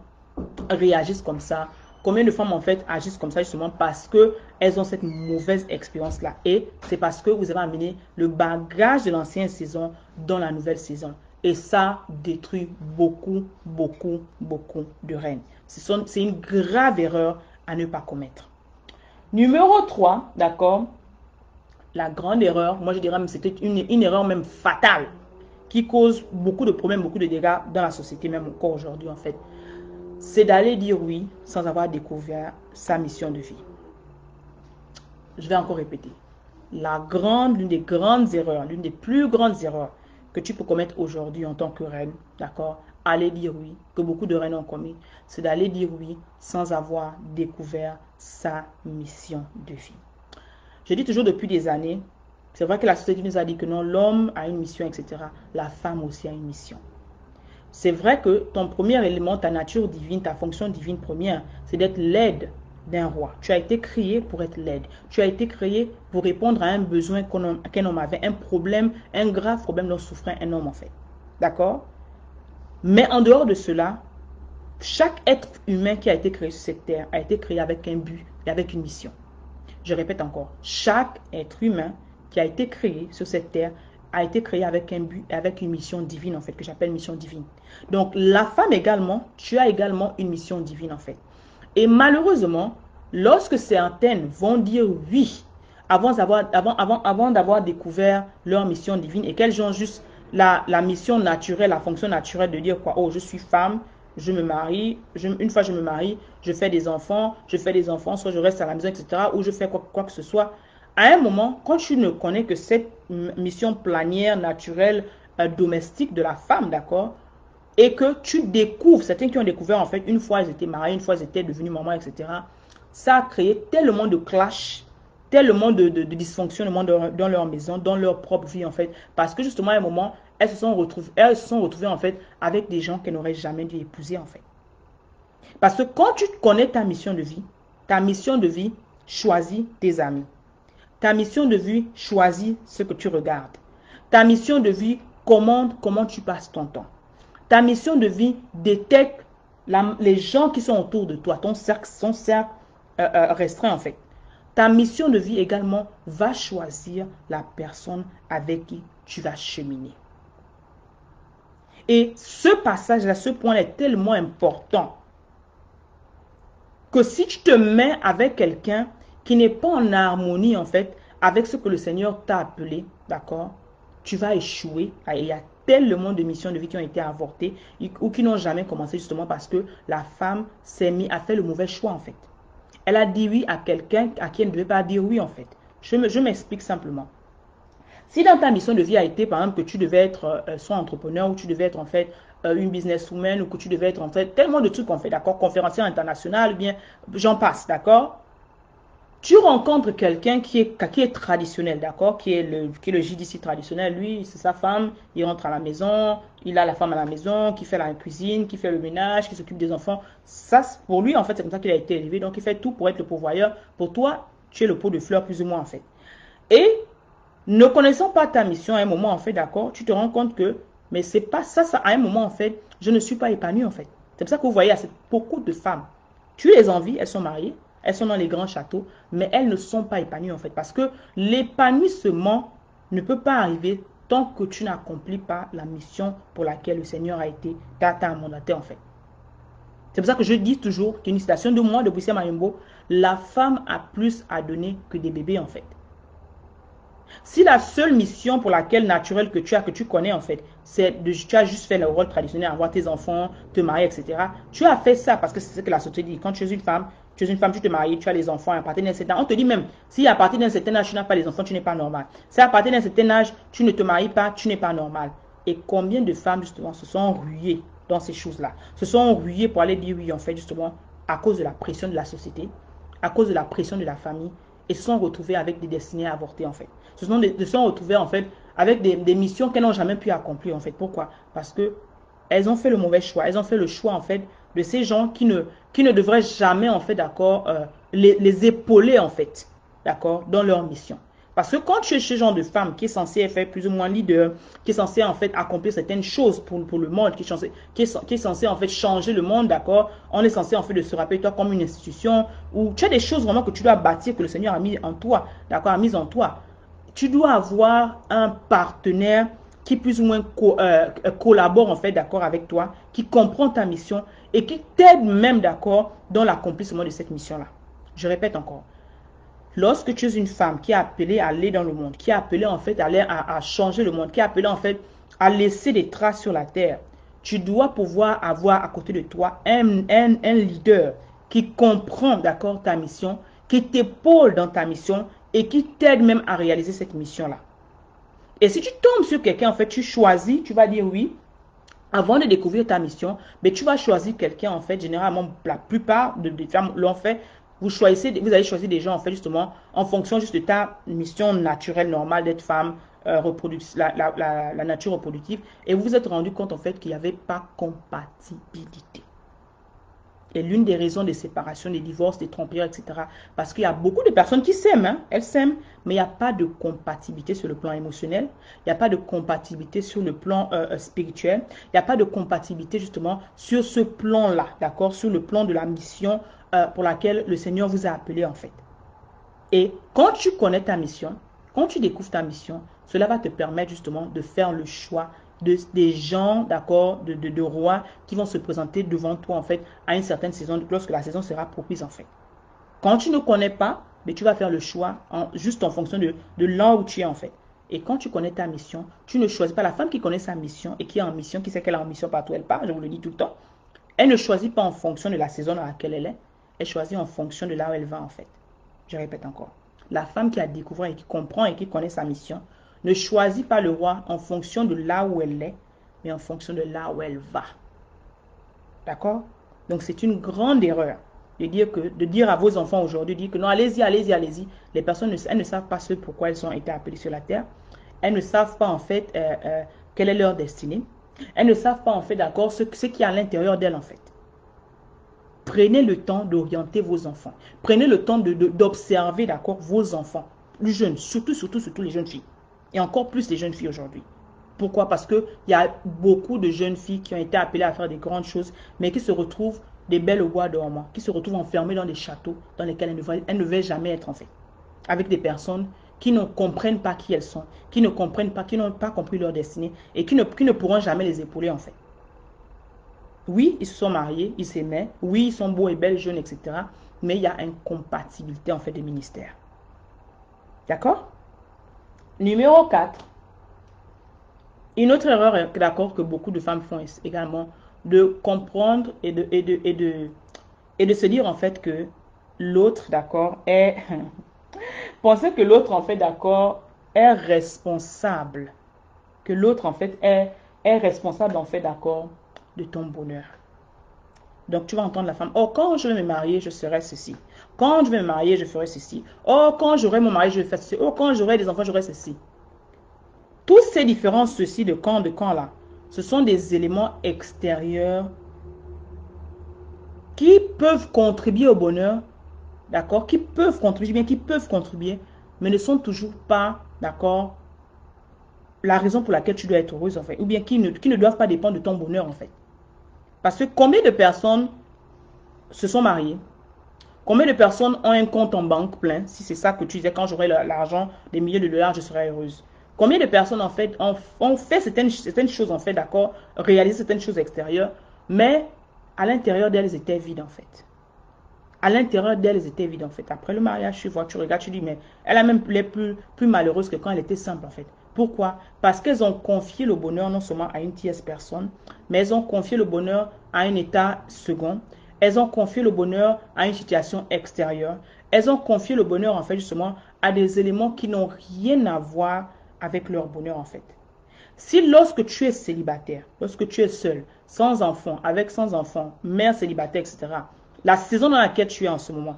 réagissent comme ça? Combien de femmes en fait agissent comme ça justement parce qu'elles ont cette mauvaise expérience-là. Et c'est parce que vous avez amené le bagage de l'ancienne saison dans la nouvelle saison. Et ça détruit beaucoup, beaucoup, beaucoup de reines. C'est une grave erreur à ne pas commettre. Numéro 3, d'accord? La grande erreur, moi je dirais même c'était une erreur même fatale qui cause beaucoup de problèmes, beaucoup de dégâts dans la société, même encore aujourd'hui en fait. C'est d'aller dire oui sans avoir découvert sa mission de vie. Je vais encore répéter. L'une des grandes erreurs, l'une des plus grandes erreurs que tu peux commettre aujourd'hui en tant que reine, d'accord, aller dire oui, que beaucoup de reines ont commis, c'est d'aller dire oui sans avoir découvert sa mission de vie. Je dis toujours depuis des années, c'est vrai que la société nous a dit que non, l'homme a une mission, etc. La femme aussi a une mission. C'est vrai que ton premier élément, ta nature divine, ta fonction divine première, c'est d'être l'aide d'un roi. Tu as été créé pour être l'aide. Tu as été créé pour répondre à un besoin qu'un homme avait, un problème, un grave problème dont souffrait un homme en fait. D'accord? Mais en dehors de cela, chaque être humain qui a été créé sur cette terre a été créé avec un but et avec une mission. Je répète encore, chaque être humain qui a été créé sur cette terre a été créé avec un but, avec une mission divine en fait, que j'appelle mission divine. Donc la femme également, tu as également une mission divine en fait. Et malheureusement, lorsque certaines vont dire oui, avant d'avoir découvert leur mission divine et qu'elles ont juste la mission naturelle, la fonction naturelle de dire quoi, oh je suis femme, je me marie, une fois je me marie, je fais des enfants, soit je reste à la maison, etc. Ou je fais quoi que ce soit. À un moment, quand tu ne connais que cette mission planière, naturelle, domestique de la femme, d'accord, et que tu découvres, certains qui ont découvert en fait, une fois ils étaient mariés, une fois ils étaient devenus mamans, etc. Ça a créé tellement de clash, tellement de dysfonctionnement dans leur maison, dans leur propre vie en fait, parce que justement à un moment, elles se sont retrouvées en fait avec des gens qu'elles n'auraient jamais dû épouser en fait. Parce que quand tu connais ta mission de vie choisit tes amis. Ta mission de vie choisit ce que tu regardes. Ta mission de vie commande comment tu passes ton temps. Ta mission de vie détecte les gens qui sont autour de toi, ton cercle restreint en fait. Ta mission de vie également va choisir la personne avec qui tu vas cheminer. Et ce passage-là, ce point est tellement important que si tu te mets avec quelqu'un qui n'est pas en harmonie en fait avec ce que le Seigneur t'a appelé, d'accord, tu vas échouer. Il y a tellement de missions de vie qui ont été avortées ou qui n'ont jamais commencé justement parce que la femme a fait le mauvais choix en fait. Elle a dit oui à quelqu'un à qui elle ne devait pas dire oui en fait. Je m'explique simplement. Si dans ta mission de vie a été par exemple que tu devais être soit entrepreneur ou tu devais être en fait une businesswoman ou que tu devais être en fait tellement de trucs en fait, d'accord, conférencier international, bien j'en passe, d'accord. Tu rencontres quelqu'un qui est traditionnel, d'accord, qui est le JDC traditionnel. Lui, c'est sa femme, il rentre à la maison, il a la femme à la maison, qui fait la cuisine, qui fait le ménage, qui s'occupe des enfants. Ça, pour lui, en fait, c'est comme ça qu'il a été élevé. Donc, il fait tout pour être le pourvoyeur. Pour toi, tu es le pot de fleurs, plus ou moins, en fait. Et, ne connaissant pas ta mission à un moment, en fait, d'accord, tu te rends compte que, mais c'est pas ça, à un moment, en fait, je ne suis pas épanouie, en fait. C'est pour ça que vous voyez, il y a beaucoup de femmes. Tu les envies, elles sont mariées. Elles sont dans les grands châteaux, mais elles ne sont pas épanouies en fait. Parce que l'épanouissement ne peut pas arriver tant que tu n'accomplis pas la mission pour laquelle le Seigneur t'a mandaté en fait. C'est pour ça que je dis toujours qu'une citation de moi, de Busia Mayombo, la femme a plus à donner que des bébés en fait. Si la seule mission pour laquelle naturelle que tu connais en fait, tu as juste fait le rôle traditionnel, avoir tes enfants, te marier, etc. Tu as fait ça parce que c'est ce que la société dit. Quand tu es une femme, tu te maries, tu as les enfants, à partir d'un certain âge, on te dit même, si à partir d'un certain âge, tu n'as pas les enfants, tu n'es pas normal. Si à partir d'un certain âge, tu ne te maries pas, tu n'es pas normal. Et combien de femmes, justement, se sont ruées dans ces choses-là, se sont ruées pour aller dire oui, en fait, justement, à cause de la pression de la société, à cause de la pression de la famille, et se sont retrouvées avec des destinées avortées, en fait. Se sont retrouvées, en fait, avec des missions qu'elles n'ont jamais pu accomplir, en fait. Pourquoi? Parce que elles ont fait le mauvais choix. Elles ont fait le choix, en fait, de ces gens qui ne devraient jamais, en fait, d'accord, les épauler, en fait, d'accord, dans leur mission. Parce que quand tu es ce genre de femme qui est censée être plus ou moins leader, qui est censée, en fait, accomplir certaines choses pour le monde, qui est censée, en fait, changer le monde, d'accord, on est censé, en fait, de se rappeler toi comme une institution où tu as des choses vraiment que tu dois bâtir, que le Seigneur a mis en toi, d'accord, a mis en toi. Tu dois avoir un partenaire qui plus ou moins collabore en fait d'accord avec toi, qui comprend ta mission et qui t'aide même d'accord dans l'accomplissement de cette mission-là. Je répète encore. Lorsque tu es une femme qui est appelée à aller dans le monde, qui est appelée en fait à changer le monde, qui est appelée en fait à laisser des traces sur la terre, tu dois pouvoir avoir à côté de toi un leader qui comprend d'accord ta mission, qui t'épaule dans ta mission et qui t'aide même à réaliser cette mission-là. Et si tu tombes sur quelqu'un, en fait, tu choisis, tu vas dire oui, avant de découvrir ta mission, mais tu vas choisir quelqu'un, en fait, généralement, la plupart des femmes l'ont fait, vous allez choisir des gens, en fait, justement, en fonction juste de ta mission naturelle, normale d'être femme, la nature reproductive, et vous vous êtes rendu compte, en fait, qu'il n'y avait pas compatibilité. Et l'une des raisons des séparations, des divorces, des tromperies, etc. Parce qu'il y a beaucoup de personnes qui s'aiment, hein, elles s'aiment, mais il n'y a pas de compatibilité sur le plan émotionnel, il n'y a pas de compatibilité sur le plan spirituel, il n'y a pas de compatibilité justement sur ce plan-là, d'accord, sur le plan de la mission pour laquelle le Seigneur vous a appelé en fait. Et quand tu connais ta mission, quand tu découvres ta mission, cela va te permettre justement de faire le choix des gens, d'accord, de rois qui vont se présenter devant toi, en fait, à une certaine saison, lorsque la saison sera propice, en fait. Quand tu ne connais pas, mais tu vas faire le choix juste en fonction de là où tu es, en fait. Et quand tu connais ta mission, tu ne choisis pas la femme qui connaît sa mission et qui est en mission, qui sait qu'elle est en mission partout où elle part, je vous le dis tout le temps. Elle ne choisit pas en fonction de la saison dans laquelle elle est. Elle choisit en fonction de là où elle va, en fait. Je répète encore. La femme qui a découvert et qui comprend et qui connaît sa mission ne choisit pas le roi en fonction de là où elle est, mais en fonction de là où elle va. D'accord? Donc c'est une grande erreur de dire à vos enfants aujourd'hui, dire que non, allez-y, allez-y, allez-y. Les personnes, elles ne savent pas ce pourquoi elles ont été appelées sur la terre. Elles ne savent pas en fait quelle est leur destinée. Elles ne savent pas en fait d'accord ce qui est à l'intérieur d'elles en fait. Prenez le temps d'orienter vos enfants. Prenez le temps d'observer d'accord vos enfants, plus jeunes, surtout les jeunes filles. Et encore plus les jeunes filles aujourd'hui. Pourquoi? Parce qu'il y a beaucoup de jeunes filles qui ont été appelées à faire des grandes choses, mais qui se retrouvent des belles au bois dormant, qui se retrouvent enfermées dans des châteaux dans lesquels elles ne veulent jamais être en fait. Avec des personnes qui ne comprennent pas qui elles sont, qui ne comprennent pas, qui n'ont pas compris leur destinée et qui ne pourront jamais les épauler en fait. Oui, ils se sont mariés, ils s'aimaient, oui, ils sont beaux et belles, jeunes, etc. Mais il y a incompatibilité en fait des ministères. D'accord? Numéro 4. Une autre erreur, d'accord, que beaucoup de femmes font également, de comprendre et de se dire en fait que l'autre, d'accord, est... penser que l'autre, en fait, d'accord, est responsable. Que l'autre, en fait, est responsable, en fait, d'accord, de ton bonheur. Donc, tu vas entendre la femme, oh, quand je vais me marier, je serai ceci. Quand je vais me marier, je ferai ceci. Oh, quand j'aurai mon mari, je vais faire ceci. Oh, quand j'aurai des enfants, j'aurai ceci. Tous ces différents ceci de quand là, ce sont des éléments extérieurs qui peuvent contribuer au bonheur, d'accord, qui peuvent contribuer, mais ne sont toujours pas, d'accord, la raison pour laquelle tu dois être heureuse, en fait, ou bien qui ne doivent pas dépendre de ton bonheur, en fait. Parce que combien de personnes se sont mariées? Combien de personnes ont un compte en banque plein? Si c'est ça que tu disais, quand j'aurai l'argent, des milliers de dollars, je serai heureuse. Combien de personnes, en fait, ont fait certaines choses, en fait, d'accord, réalisé certaines choses extérieures, mais à l'intérieur d'elles étaient vides, en fait. À l'intérieur d'elles étaient vides, en fait. Après le mariage, tu vois, tu regardes, tu dis, mais elle a même les plus malheureuse que quand elle était simple, en fait. Pourquoi? Parce qu'elles ont confié le bonheur non seulement à une tierce personne, mais elles ont confié le bonheur à un état second. Elles ont confié le bonheur à une situation extérieure. Elles ont confié le bonheur, en fait, justement, à des éléments qui n'ont rien à voir avec leur bonheur, en fait. Si lorsque tu es célibataire, lorsque tu es seul, sans enfant, sans enfant, mère célibataire, etc., la saison dans laquelle tu es en ce moment,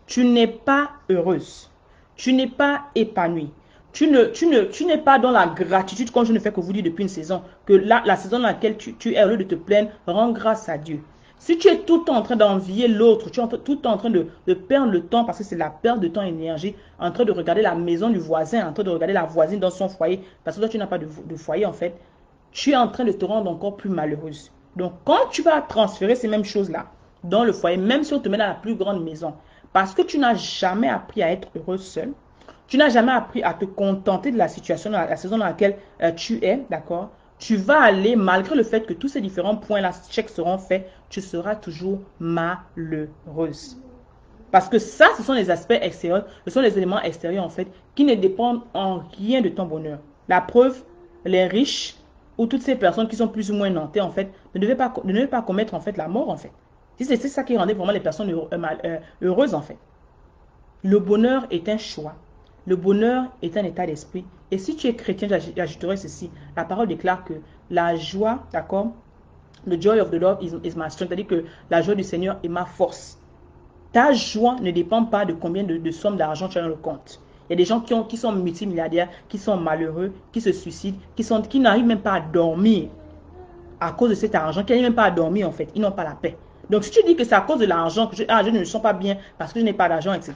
tu n'es pas heureuse, tu n'es pas épanouie, tu n'es pas dans la gratitude, comme je ne fais que vous dire depuis une saison, que la saison dans laquelle tu es, au lieu de te plaindre, rends grâce à Dieu. Si tu es tout le temps en train d'envier l'autre, tu es tout le temps en train de perdre le temps, parce que c'est la perte de temps et d'énergie, en train de regarder la maison du voisin, en train de regarder la voisine dans son foyer, parce que toi tu n'as pas de foyer en fait, tu es en train de te rendre encore plus malheureuse. Donc quand tu vas transférer ces mêmes choses-là dans le foyer, même si on te met dans la plus grande maison, parce que tu n'as jamais appris à être heureuse seule, tu n'as jamais appris à te contenter de la situation, la saison dans laquelle tu es, d'accord? Tu vas aller, malgré le fait que tous ces différents points-là, checks seront faits, tu seras toujours malheureuse. Parce que ça, ce sont les aspects extérieurs, ce sont les éléments extérieurs, en fait, qui ne dépendent en rien de ton bonheur. La preuve, les riches ou toutes ces personnes qui sont plus ou moins nantées, en fait, ne devaient pas commettre, en fait, la mort, en fait. C'est ça qui rendait vraiment les personnes heureuses, en fait. Le bonheur est un choix. Le bonheur est un état d'esprit. Et si tu es chrétien, j'ajouterai ceci. La parole déclare que la joie, d'accord? The joy of the Lord is my strength. C'est-à-dire que la joie du Seigneur est ma force. Ta joie ne dépend pas de combien de sommes d'argent tu as dans le compte. Il y a des gens qui sont multimilliardaires, qui sont malheureux, qui se suicident, qui n'arrivent même pas à dormir à cause de cet argent, qui n'arrivent même pas à dormir en fait. Ils n'ont pas la paix. Donc si tu dis que c'est à cause de l'argent que je ne me sens pas bien parce que je n'ai pas d'argent, etc.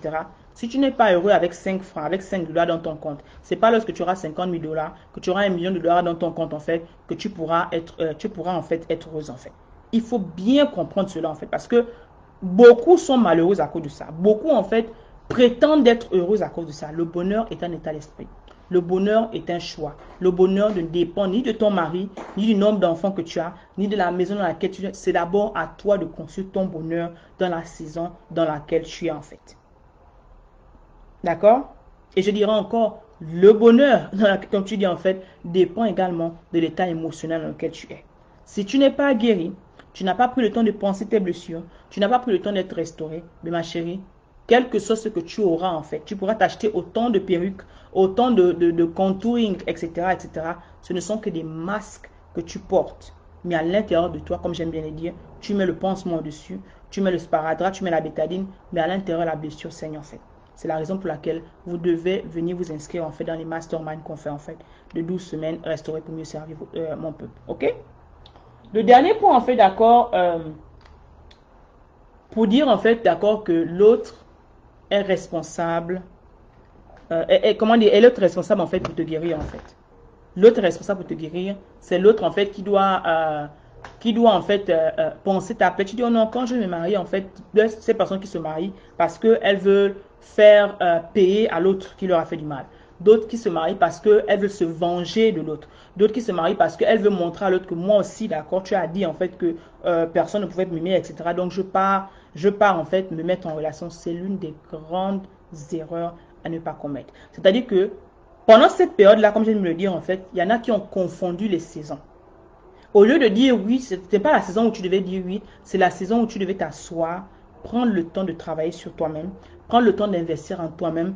Si tu n'es pas heureux avec 5 francs, avec 5 dollars dans ton compte, c'est pas lorsque tu auras 50 000 dollars, que tu auras 1 million de dollars dans ton compte en fait, que tu pourras en fait être heureuse en fait. Il faut bien comprendre cela en fait parce que beaucoup sont malheureux à cause de ça. Beaucoup en fait prétendre d'être heureuse à cause de ça. Le bonheur est un état d'esprit. Le bonheur est un choix. Le bonheur ne dépend ni de ton mari, ni du nombre d'enfants que tu as, ni de la maison dans laquelle tu es. C'est d'abord à toi de construire ton bonheur dans la saison dans laquelle tu es en fait. D'accord? Et je dirais encore, le bonheur, comme tu dis en fait, dépend également de l'état émotionnel dans lequel tu es. Si tu n'es pas guéri, tu n'as pas pris le temps de penser tes blessures, tu n'as pas pris le temps d'être restauré, mais ma chérie, quel que soit ce que tu auras en fait, tu pourras t'acheter autant de perruques, autant de contouring, etc., etc. Ce ne sont que des masques que tu portes. Mais à l'intérieur de toi, comme j'aime bien le dire, tu mets le pansement dessus, tu mets le sparadrap, tu mets la bétadine, mais à l'intérieur, la blessure saigne en fait. C'est la raison pour laquelle vous devez venir vous inscrire en fait dans les masterminds qu'on fait en fait de 12 semaines, restaurer pour mieux servir mon peuple. Ok? Le dernier point en fait d'accord, pour dire en fait d'accord que l'autre est responsable, comment dire, est l'autre responsable en fait pour te guérir en fait. L'autre responsable pour te guérir, c'est l'autre en fait qui doit en fait penser ta plaie. Tu dis oh non, quand je me marie en fait, ces personnes qui se marient parce qu'elles veulent faire payer à l'autre qui leur a fait du mal. D'autres qui se marient parce qu'elles veulent se venger de l'autre. D'autres qui se marient parce qu'elles veulent montrer à l'autre que moi aussi, d'accord, tu as dit en fait que personne ne pouvait m'aimer, etc. Donc je pars en fait me mettre en relation. C'est l'une des grandes erreurs à ne pas commettre. C'est-à-dire que pendant cette période-là, comme je viens de me le dire, en fait, il y en a qui ont confondu les saisons. Au lieu de dire oui, ce n'était pas la saison où tu devais dire oui, c'est la saison où tu devais t'asseoir, prendre le temps de travailler sur toi-même, prendre le temps d'investir en toi-même,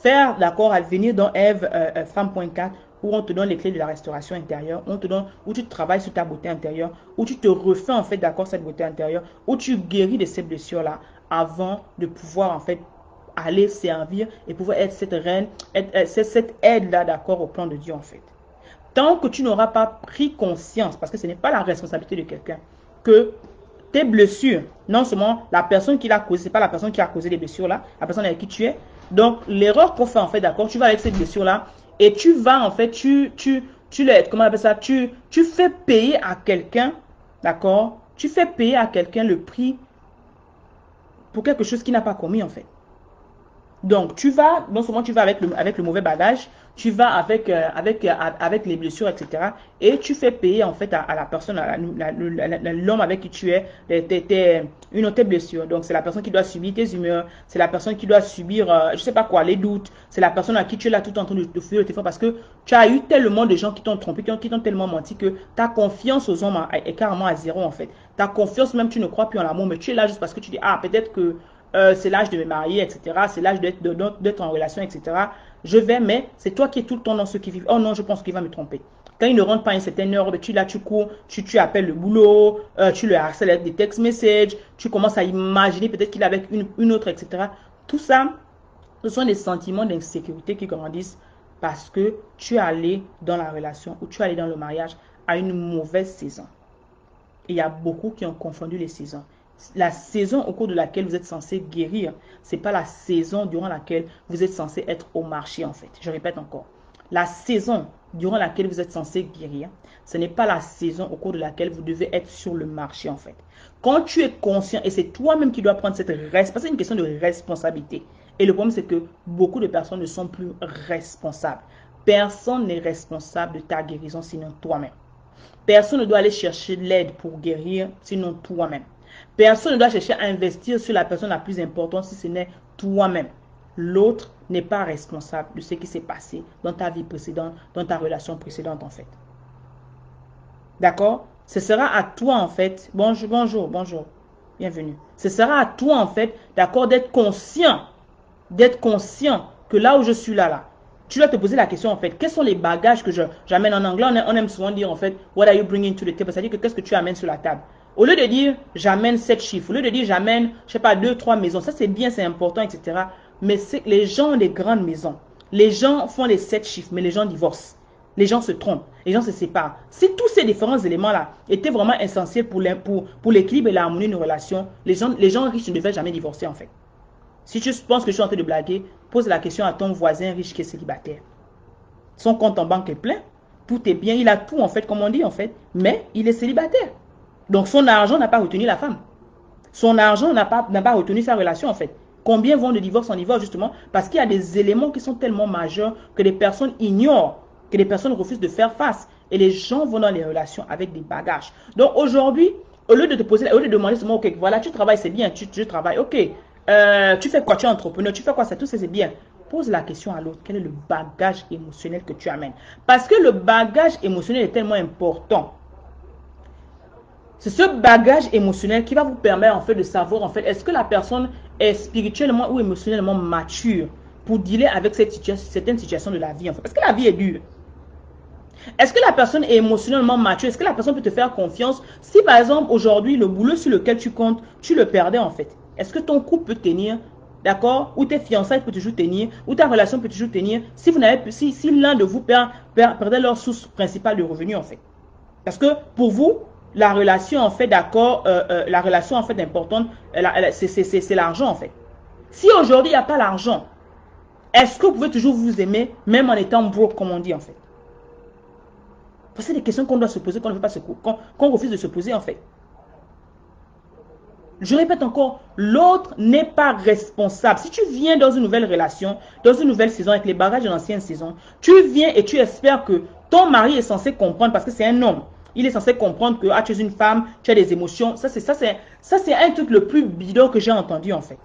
faire, d'accord, à venir dans Eve, femme.4, où on te donne les clés de la restauration intérieure, où tu travailles sur ta beauté intérieure, où tu te refais en fait, d'accord, cette beauté intérieure, où tu guéris de ces blessures-là avant de pouvoir en fait aller servir et pouvoir être cette reine, cette aide-là, d'accord, au plan de Dieu en fait. Tant que tu n'auras pas pris conscience, parce que ce n'est pas la responsabilité de quelqu'un, que tes blessures, non seulement la personne qui l'a causé, ce n'est pas la personne qui a causé les blessures là, la personne avec qui tu es. Donc l'erreur qu'on fait en fait, d'accord, tu vas avec cette blessure là et tu vas en fait, comment on appelle ça, tu fais payer à quelqu'un, d'accord, tu fais payer à quelqu'un le prix pour quelque chose qu'il n'a pas commis en fait. Donc, tu vas, non seulement tu vas avec le mauvais bagage, tu vas avec les blessures, etc. Et tu fais payer en fait à la personne, à l'homme avec qui tu es, une autre blessure. Donc, c'est la personne qui doit subir tes humeurs, c'est la personne qui doit subir, je sais pas quoi, les doutes, c'est la personne à qui tu es là tout en train de fuir le téléphone parce que tu as eu tellement de gens qui t'ont trompé, qui t'ont tellement menti que ta confiance aux hommes est carrément à zéro en fait. Ta confiance, même tu ne crois plus en l'amour, mais tu es là juste parce que tu dis, ah, peut-être que c'est l'âge de me marier, etc. C'est l'âge d'être en relation, etc. Je vais, mais c'est toi qui es tout le temps dans ceux qui vivent. Oh non, je pense qu'il va me tromper. Quand il ne rentre pas à une certaine heure, tu cours, tu appelles le boulot, tu le harcèles avec des text messages, tu commences à imaginer peut-être qu'il est avec une autre, etc. Tout ça, ce sont des sentiments d'insécurité qui grandissent parce que tu es allé dans la relation ou tu es allé dans le mariage à une mauvaise saison. Et il y a beaucoup qui ont confondu les saisons. La saison au cours de laquelle vous êtes censé guérir, ce n'est pas la saison durant laquelle vous êtes censé être au marché en fait. Je répète encore. La saison durant laquelle vous êtes censé guérir, ce n'est pas la saison au cours de laquelle vous devez être sur le marché en fait. Quand tu es conscient, et c'est toi-même qui dois prendre cette responsabilité, c'est une question de responsabilité. Et le problème c'est que beaucoup de personnes ne sont plus responsables. Personne n'est responsable de ta guérison sinon toi-même. Personne ne doit aller chercher l'aide pour guérir sinon toi-même. Personne ne doit chercher à investir sur la personne la plus importante si ce n'est toi-même. L'autre n'est pas responsable de ce qui s'est passé dans ta vie précédente, dans ta relation précédente en fait. D'accord? Ce sera à toi en fait. Bonjour. Bienvenue. Ce sera à toi en fait, d'accord, d'être conscient que là où je suis là, tu dois te poser la question en fait, quels sont les bagages que j'amène en anglais, on aime souvent dire en fait, what are you bringing to the table, c'est-à-dire que qu'est-ce que tu amènes sur la table. Au lieu de dire, j'amène 7 chiffres, au lieu de dire, j'amène, je sais pas, 2, 3 maisons, ça c'est bien, c'est important, etc. Mais les gens ont des grandes maisons. Les gens font les 7 chiffres, mais les gens divorcent. Les gens se trompent, les gens se séparent. Si tous ces différents éléments-là étaient vraiment essentiels pour l'équilibre et l'harmonie d'une relation, les gens riches ne devaient jamais divorcer en fait. Si tu penses que je suis en train de blaguer, pose la question à ton voisin riche qui est célibataire. Son compte en banque est plein, tout est bien, il a tout en fait, comme on dit en fait, mais il est célibataire. Donc son argent n'a pas retenu la femme. Son argent n'a pas retenu sa relation en fait. Combien vont de divorce en divorce justement parce qu'il y a des éléments qui sont tellement majeurs que les personnes ignorent, que les personnes refusent de faire face. Et les gens vont dans les relations avec des bagages. Donc aujourd'hui, au lieu de te poser, au lieu de demander seulement, ok, voilà, tu travailles, c'est bien, tu travailles, ok. Tu fais quoi, tu es entrepreneur, tu fais quoi, ça, tout ça, c'est bien. Pose la question à l'autre, quel est le bagage émotionnel que tu amènes? Parce que le bagage émotionnel est tellement important. C'est ce bagage émotionnel qui va vous permettre en fait de savoir en fait est-ce que la personne est spirituellement ou émotionnellement mature pour dealer avec certaines situations de la vie en fait. Parce que la vie est dure. Est-ce que la personne est émotionnellement mature? Est-ce que la personne peut te faire confiance? Si par exemple aujourd'hui le boulot sur lequel tu comptes, tu le perdais en fait. Est-ce que ton couple peut tenir? D'accord? Ou tes fiançailles peuvent toujours tenir? Ou ta relation peut toujours tenir? Si vous n'avez si l'un de vous perdait leur source principale de revenus en fait. Parce que pour vous, la relation en fait d'accord, la relation en fait importante, c'est l'argent en fait. Si aujourd'hui il n'y a pas l'argent, est-ce que vous pouvez toujours vous aimer même en étant broke comme on dit en fait? C'est des questions qu'on doit se poser, qu'on ne veut pas qu'on refuse de se poser en fait. Je répète encore, l'autre n'est pas responsable. Si tu viens dans une nouvelle relation, dans une nouvelle saison avec les bagages de l'ancienne saison, tu viens et tu espères que ton mari est censé comprendre parce que c'est un homme. Il est censé comprendre que tu es une femme, tu as des émotions. Ça, c'est un truc le plus bidon que j'ai entendu en fait.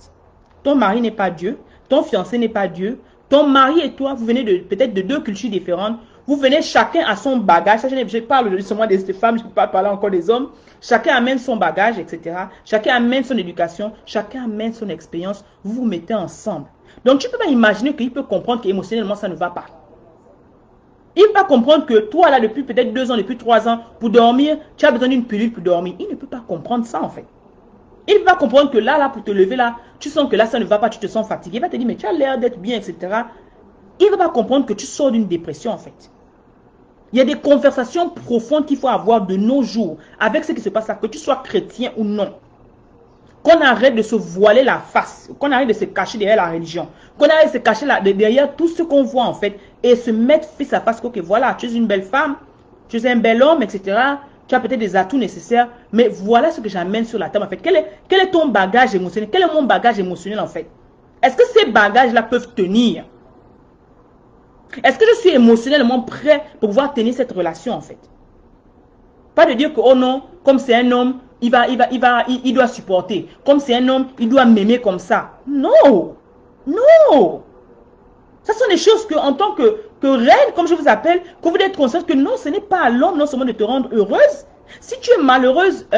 Ton mari n'est pas Dieu, ton fiancé n'est pas Dieu. Ton mari et toi, vous venez peut-être de deux cultures différentes. Vous venez chacun à son bagage. Je parle seulement des femmes, je ne peux pas parler encore des hommes. Chacun amène son bagage, etc. Chacun amène son éducation. Chacun amène son expérience. Vous vous mettez ensemble. Donc, tu ne peux pas imaginer qu'il peut comprendre qu'émotionnellement, ça ne va pas. Il ne peut pas comprendre que toi, là, depuis peut-être 2 ans, depuis 3 ans, pour dormir, tu as besoin d'une pilule pour dormir. Il ne peut pas comprendre ça, en fait. Il ne peut pas comprendre que là, pour te lever, là, tu sens que là, ça ne va pas, tu te sens fatigué. Il va te dire, mais tu as l'air d'être bien, etc. Il ne va pas comprendre que tu sors d'une dépression, en fait. Il y a des conversations profondes qu'il faut avoir de nos jours avec ce qui se passe là, que tu sois chrétien ou non. Qu'on arrête de se voiler la face, qu'on arrête de se cacher derrière la religion, qu'on arrête de se cacher derrière tout ce qu'on voit en fait et se mettre face à face que voilà, tu es une belle femme, tu es un bel homme, etc. Tu as peut-être des atouts nécessaires, mais voilà ce que j'amène sur la table en fait. Quel est ton bagage émotionnel? Quel est mon bagage émotionnel en fait? Est-ce que ces bagages-là peuvent tenir? Est-ce que je suis émotionnellement prêt pour pouvoir tenir cette relation en fait? Pas de dire que, oh non, comme c'est un homme, il doit supporter. Comme c'est un homme, il doit m'aimer comme ça. Non! Non! Ce sont des choses que, en tant que reine, comme je vous appelle, que vous devez être consciente que non, ce n'est pas à l'homme non seulement de te rendre heureuse. Si tu es malheureuse,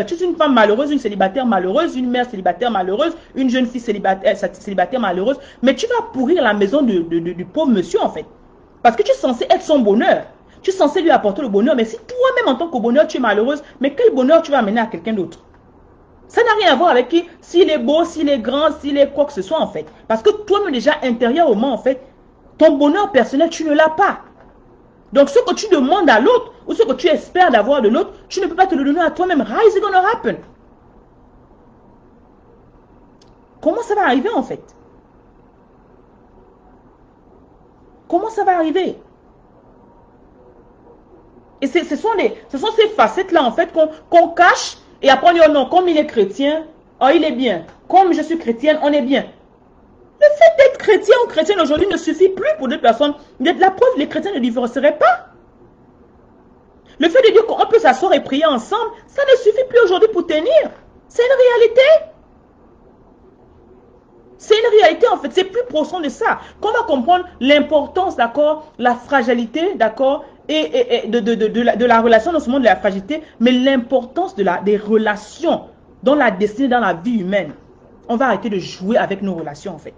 tu es une femme malheureuse, une célibataire malheureuse, une mère célibataire malheureuse, une jeune fille célibataire malheureuse, mais tu vas pourrir la maison du pauvre monsieur en fait. Parce que tu es censé être son bonheur. Tu es censé lui apporter le bonheur. Mais si toi-même en tant que bonheur, tu es malheureuse, mais quel bonheur tu vas amener à quelqu'un d'autre? Ça n'a rien à voir avec qui, s'il est beau, s'il est grand, s'il est quoi que ce soit en fait. Parce que toi-même déjà intérieurement en fait, ton bonheur personnel, tu ne l'as pas. Donc ce que tu demandes à l'autre, ou ce que tu espères d'avoir de l'autre, tu ne peux pas te le donner à toi-même. How is it gonna happen? Comment ça va arriver en fait? Comment ça va arriver? Et ce sont ces facettes-là, en fait, qu'on cache. Et après, on dit, oh non, comme il est chrétien, oh, il est bien. Comme je suis chrétienne, on est bien. Le fait d'être chrétien ou chrétienne aujourd'hui ne suffit plus pour deux personnes. La preuve, les chrétiens ne divorceraient pas. Le fait de dire qu'on peut s'asseoir et prier ensemble, ça ne suffit plus aujourd'hui pour tenir. C'est une réalité. C'est une réalité en fait, c'est plus profond de ça. Qu'on va comprendre l'importance, d'accord, la fragilité, d'accord, et de la relation, non seulement de la fragilité, mais l'importance des relations dans la destinée, dans la vie humaine. On va arrêter de jouer avec nos relations en fait.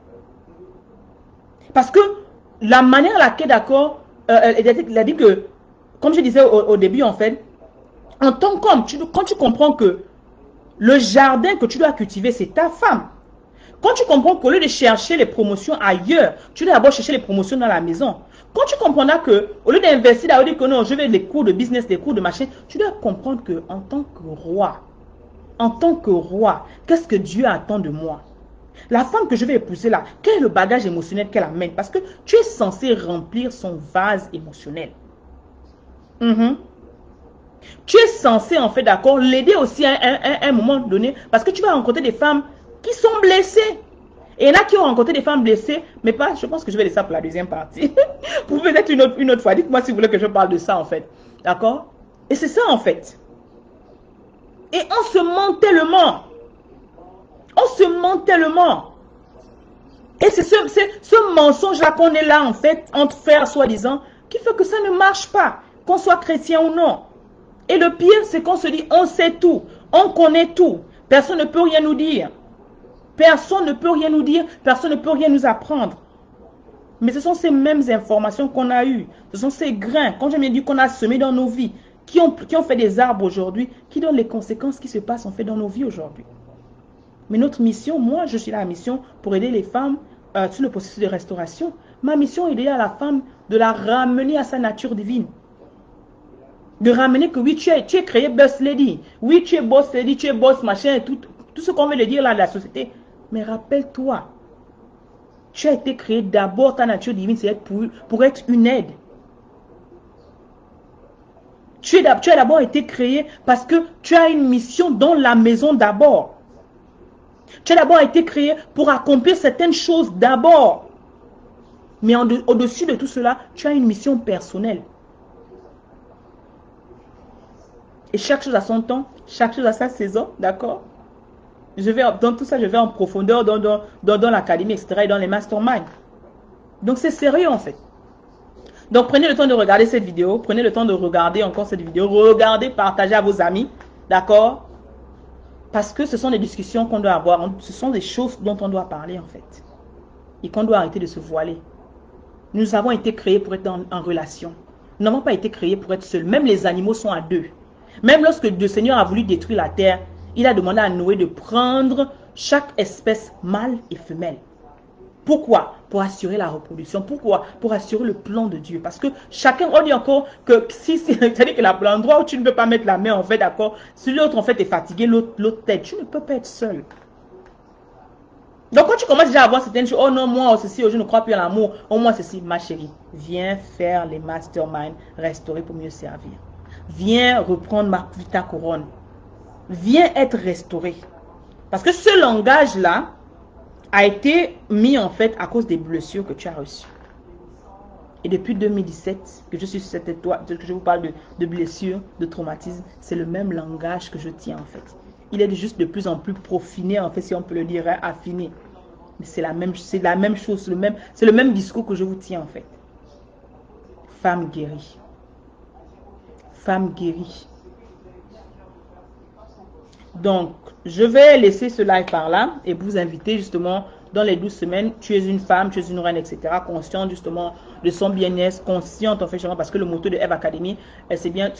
Parce que la manière à laquelle, d'accord, il a dit que, comme je disais au début en fait, en tant qu'homme, quand tu comprends que le jardin que tu dois cultiver, c'est ta femme. Quand tu comprends qu'au lieu de chercher les promotions ailleurs, tu dois d'abord chercher les promotions dans la maison. Quand tu comprendras que, au lieu d'investir, d'avoir dit que non, je vais des cours de business, des cours de machin, tu dois comprendre que en tant que roi, qu'est-ce que Dieu attend de moi? La femme que je vais épouser là, quel est le bagage émotionnel qu'elle amène? Parce que tu es censé remplir son vase émotionnel. Tu es censé, en fait, d'accord, l'aider aussi à un moment donné, parce que tu vas rencontrer des femmes qui sont blessées. Et il y en a qui ont rencontré des femmes blessées, mais pas, je pense que je vais laisser ça pour la deuxième partie. Vous pouvez peut-être une autre fois. Dites-moi si vous voulez que je parle de ça, en fait. D'accord? Et c'est ça, en fait. Et on se ment tellement. On se ment tellement. Et c'est ce mensonge-là qu'on est là, en fait, entre frères, soi-disant, qui fait que ça ne marche pas, qu'on soit chrétien ou non. Et le pire, c'est qu'on se dit, on sait tout, on connaît tout. Personne ne peut rien nous dire. Personne ne peut rien nous dire, personne ne peut rien nous apprendre. Mais ce sont ces mêmes informations qu'on a eues. Ce sont ces grains, quand j'ai bien dit qu'on a semé dans nos vies, qui ont fait des arbres aujourd'hui, qui donnent les conséquences qui se passent en fait dans nos vies aujourd'hui. Mais notre mission, moi, je suis là à la mission pour aider les femmes sur le processus de restauration. Ma mission est d'aider à la femme de la ramener à sa nature divine. De ramener que oui, tu es créé boss lady. Oui, tu es boss lady, tu es boss machin, tout ce qu'on veut le dire là de la société. Mais rappelle-toi, tu as été créé d'abord, ta nature divine, c'est pour être une aide. Tu as d'abord été créé parce que tu as une mission dans la maison d'abord. Tu as d'abord été créé pour accomplir certaines choses d'abord. Mais au-dessus de tout cela, tu as une mission personnelle. Et chaque chose a son temps, chaque chose a sa saison, d'accord? Dans tout ça, je vais en profondeur dans l'académie, etc., et dans les masterminds. Donc, c'est sérieux, en fait. Donc, prenez le temps de regarder cette vidéo. Prenez le temps de regarder encore cette vidéo. Regardez, partagez à vos amis, d'accord? Parce que ce sont des discussions qu'on doit avoir. Ce sont des choses dont on doit parler, en fait. Et qu'on doit arrêter de se voiler. Nous avons été créés pour être en relation. Nous n'avons pas été créés pour être seuls. Même les animaux sont à deux. Même lorsque le Seigneur a voulu détruire la terre, il a demandé à Noé de prendre chaque espèce mâle et femelle. Pourquoi? Pour assurer la reproduction. Pourquoi? Pour assurer le plan de Dieu. Parce que chacun, on dit encore que si c'est-à-dire que l'endroit où tu ne peux pas mettre la main, en fait, d'accord, si l'autre, en fait, est fatigué, l'autre tête, tu ne peux pas être seul. Donc, quand tu commences déjà à voir certaines choses, oh non, moi, ceci, je ne crois plus à l'amour, oh moi, ceci, ma chérie, viens faire les masterminds, restaurer pour mieux servir. Viens reprendre ta couronne. Viens être restauré. Parce que ce langage-là a été mis en fait à cause des blessures que tu as reçues. Et depuis 2017, que je suis sur cette étoile, que je vous parle de blessures, de traumatisme, c'est le même langage que je tiens en fait. Il est juste de plus en plus profiné, en fait, si on peut le dire, affiné. Mais c'est la même chose, c'est le même discours que je vous tiens en fait. Femme guérie. Femme guérie. Donc, je vais laisser ce live par là et vous inviter justement dans les 12 semaines. Tu es une femme, tu es une reine, etc. Consciente justement de son bien-être, consciente en fait justement parce que le motto de Eve Academy, c'est bien,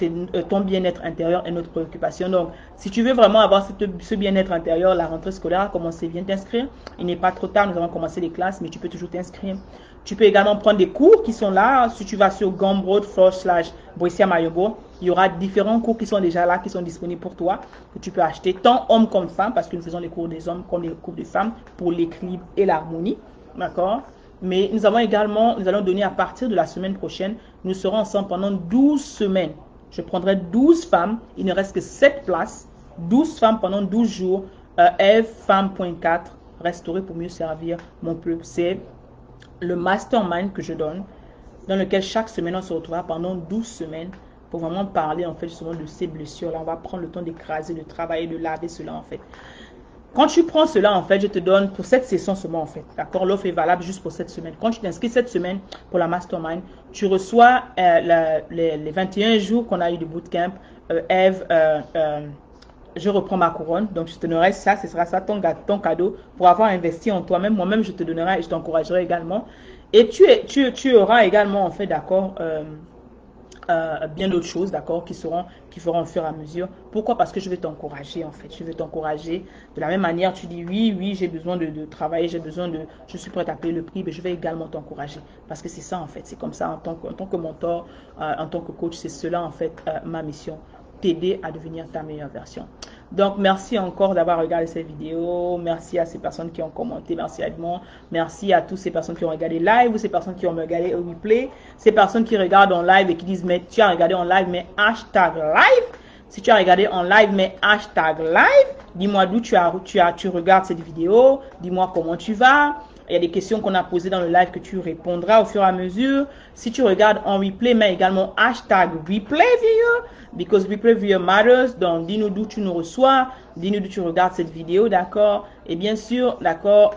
ton bien-être intérieur est notre préoccupation. Donc, si tu veux vraiment avoir ce bien-être intérieur, la rentrée scolaire a commencé, viens t'inscrire. Il n'est pas trop tard, nous avons commencé les classes, mais tu peux toujours t'inscrire. Tu peux également prendre des cours qui sont là. Si tu vas sur gumroad/Boisia Mayobo, il y aura différents cours qui sont déjà là, qui sont disponibles pour toi, que tu peux acheter, tant homme comme femme, parce que nous faisons les cours des hommes comme les cours des femmes, pour l'équilibre et l'harmonie, d'accord? Mais nous allons donner à partir de la semaine prochaine, nous serons ensemble pendant 12 semaines. Je prendrai 12 femmes, il ne reste que 7 places, 12 femmes pendant 12 jours, Femme.4, restaurer pour mieux servir mon peuple. C'est le mastermind que je donne, dans lequel chaque semaine on se retrouvera pendant 12 semaines pour vraiment parler en fait justement de ces blessures là. On va prendre le temps d'écraser, de travailler, de laver cela en fait. Quand tu prends cela en fait, je te donne pour cette session seulement en fait, d'accord? L'offre est valable juste pour cette semaine. Quand tu t'inscris cette semaine pour la mastermind, tu reçois les 21 jours qu'on a eu de bootcamp. Eve, je reprends ma couronne, donc je te donnerai ça, ce sera ça ton cadeau pour avoir investi en toi-même. Moi-même, je te donnerai et je t'encouragerai également. Et tu auras également, en fait, d'accord, bien d'autres choses, d'accord, qui feront au fur et à mesure. Pourquoi? Parce que je vais t'encourager, en fait. Je vais t'encourager. De la même manière, tu dis oui, j'ai besoin de travailler, je suis prête à payer le prix, mais je vais également t'encourager. Parce que c'est ça, en fait. C'est comme ça, en tant que mentor, en tant que coach, c'est cela, en fait, ma mission. T'aider à devenir ta meilleure version. Donc, merci encore d'avoir regardé cette vidéo. Merci à ces personnes qui ont commenté. Merci à Edmond. Merci à toutes ces personnes qui ont regardé live ou ces personnes qui ont regardé au replay. Ces personnes qui regardent en live et qui disent, mais tu as regardé en live, mais hashtag live. Si tu as regardé en live, mais hashtag live, dis-moi d'où tu regardes cette vidéo, dis-moi comment tu vas. Il y a des questions qu'on a posées dans le live que tu répondras au fur et à mesure. Si tu regardes en replay, mets également hashtag replay viewer, because replay viewer matters. Donc, dis-nous d'où tu nous reçois, dis-nous d'où tu regardes cette vidéo, d'accord? Et bien sûr, d'accord,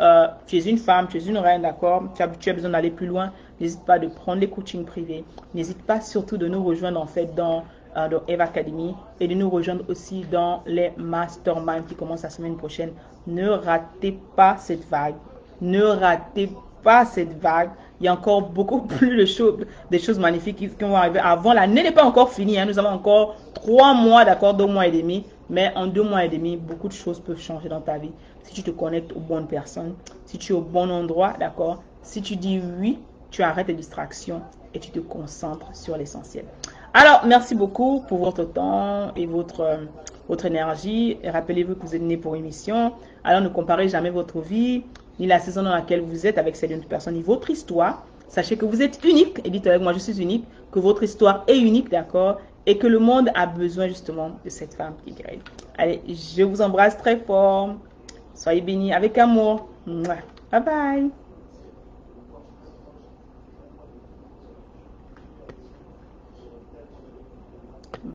tu es une femme, tu es une reine, d'accord? Tu as besoin d'aller plus loin. N'hésite pas de prendre les coachings privés. N'hésite pas surtout de nous rejoindre en fait dans Eve Academy et de nous rejoindre aussi dans les masterminds qui commencent la semaine prochaine. Ne ratez pas cette vague. Ne ratez pas cette vague. Il y a encore beaucoup plus de choses, des choses magnifiques qui vont arriver avant. L'année n'est pas encore finie. Hein. Nous avons encore 3 mois, d'accord, 2 mois et demi. Mais en 2 mois et demi, beaucoup de choses peuvent changer dans ta vie. Si tu te connectes aux bonnes personnes, si tu es au bon endroit, d'accord. Si tu dis oui, tu arrêtes les distractions et tu te concentres sur l'essentiel. Alors, merci beaucoup pour votre temps et votre énergie. Et rappelez-vous que vous êtes né pour une mission. Alors, ne comparez jamais votre vie ni la saison dans laquelle vous êtes avec cette autre personne, ni votre histoire. Sachez que vous êtes unique. Et dites avec moi, je suis unique. Que votre histoire est unique, d'accord? Et que le monde a besoin justement de cette femme qui guérit. Allez, je vous embrasse très fort. Soyez bénis avec amour. Bye bye.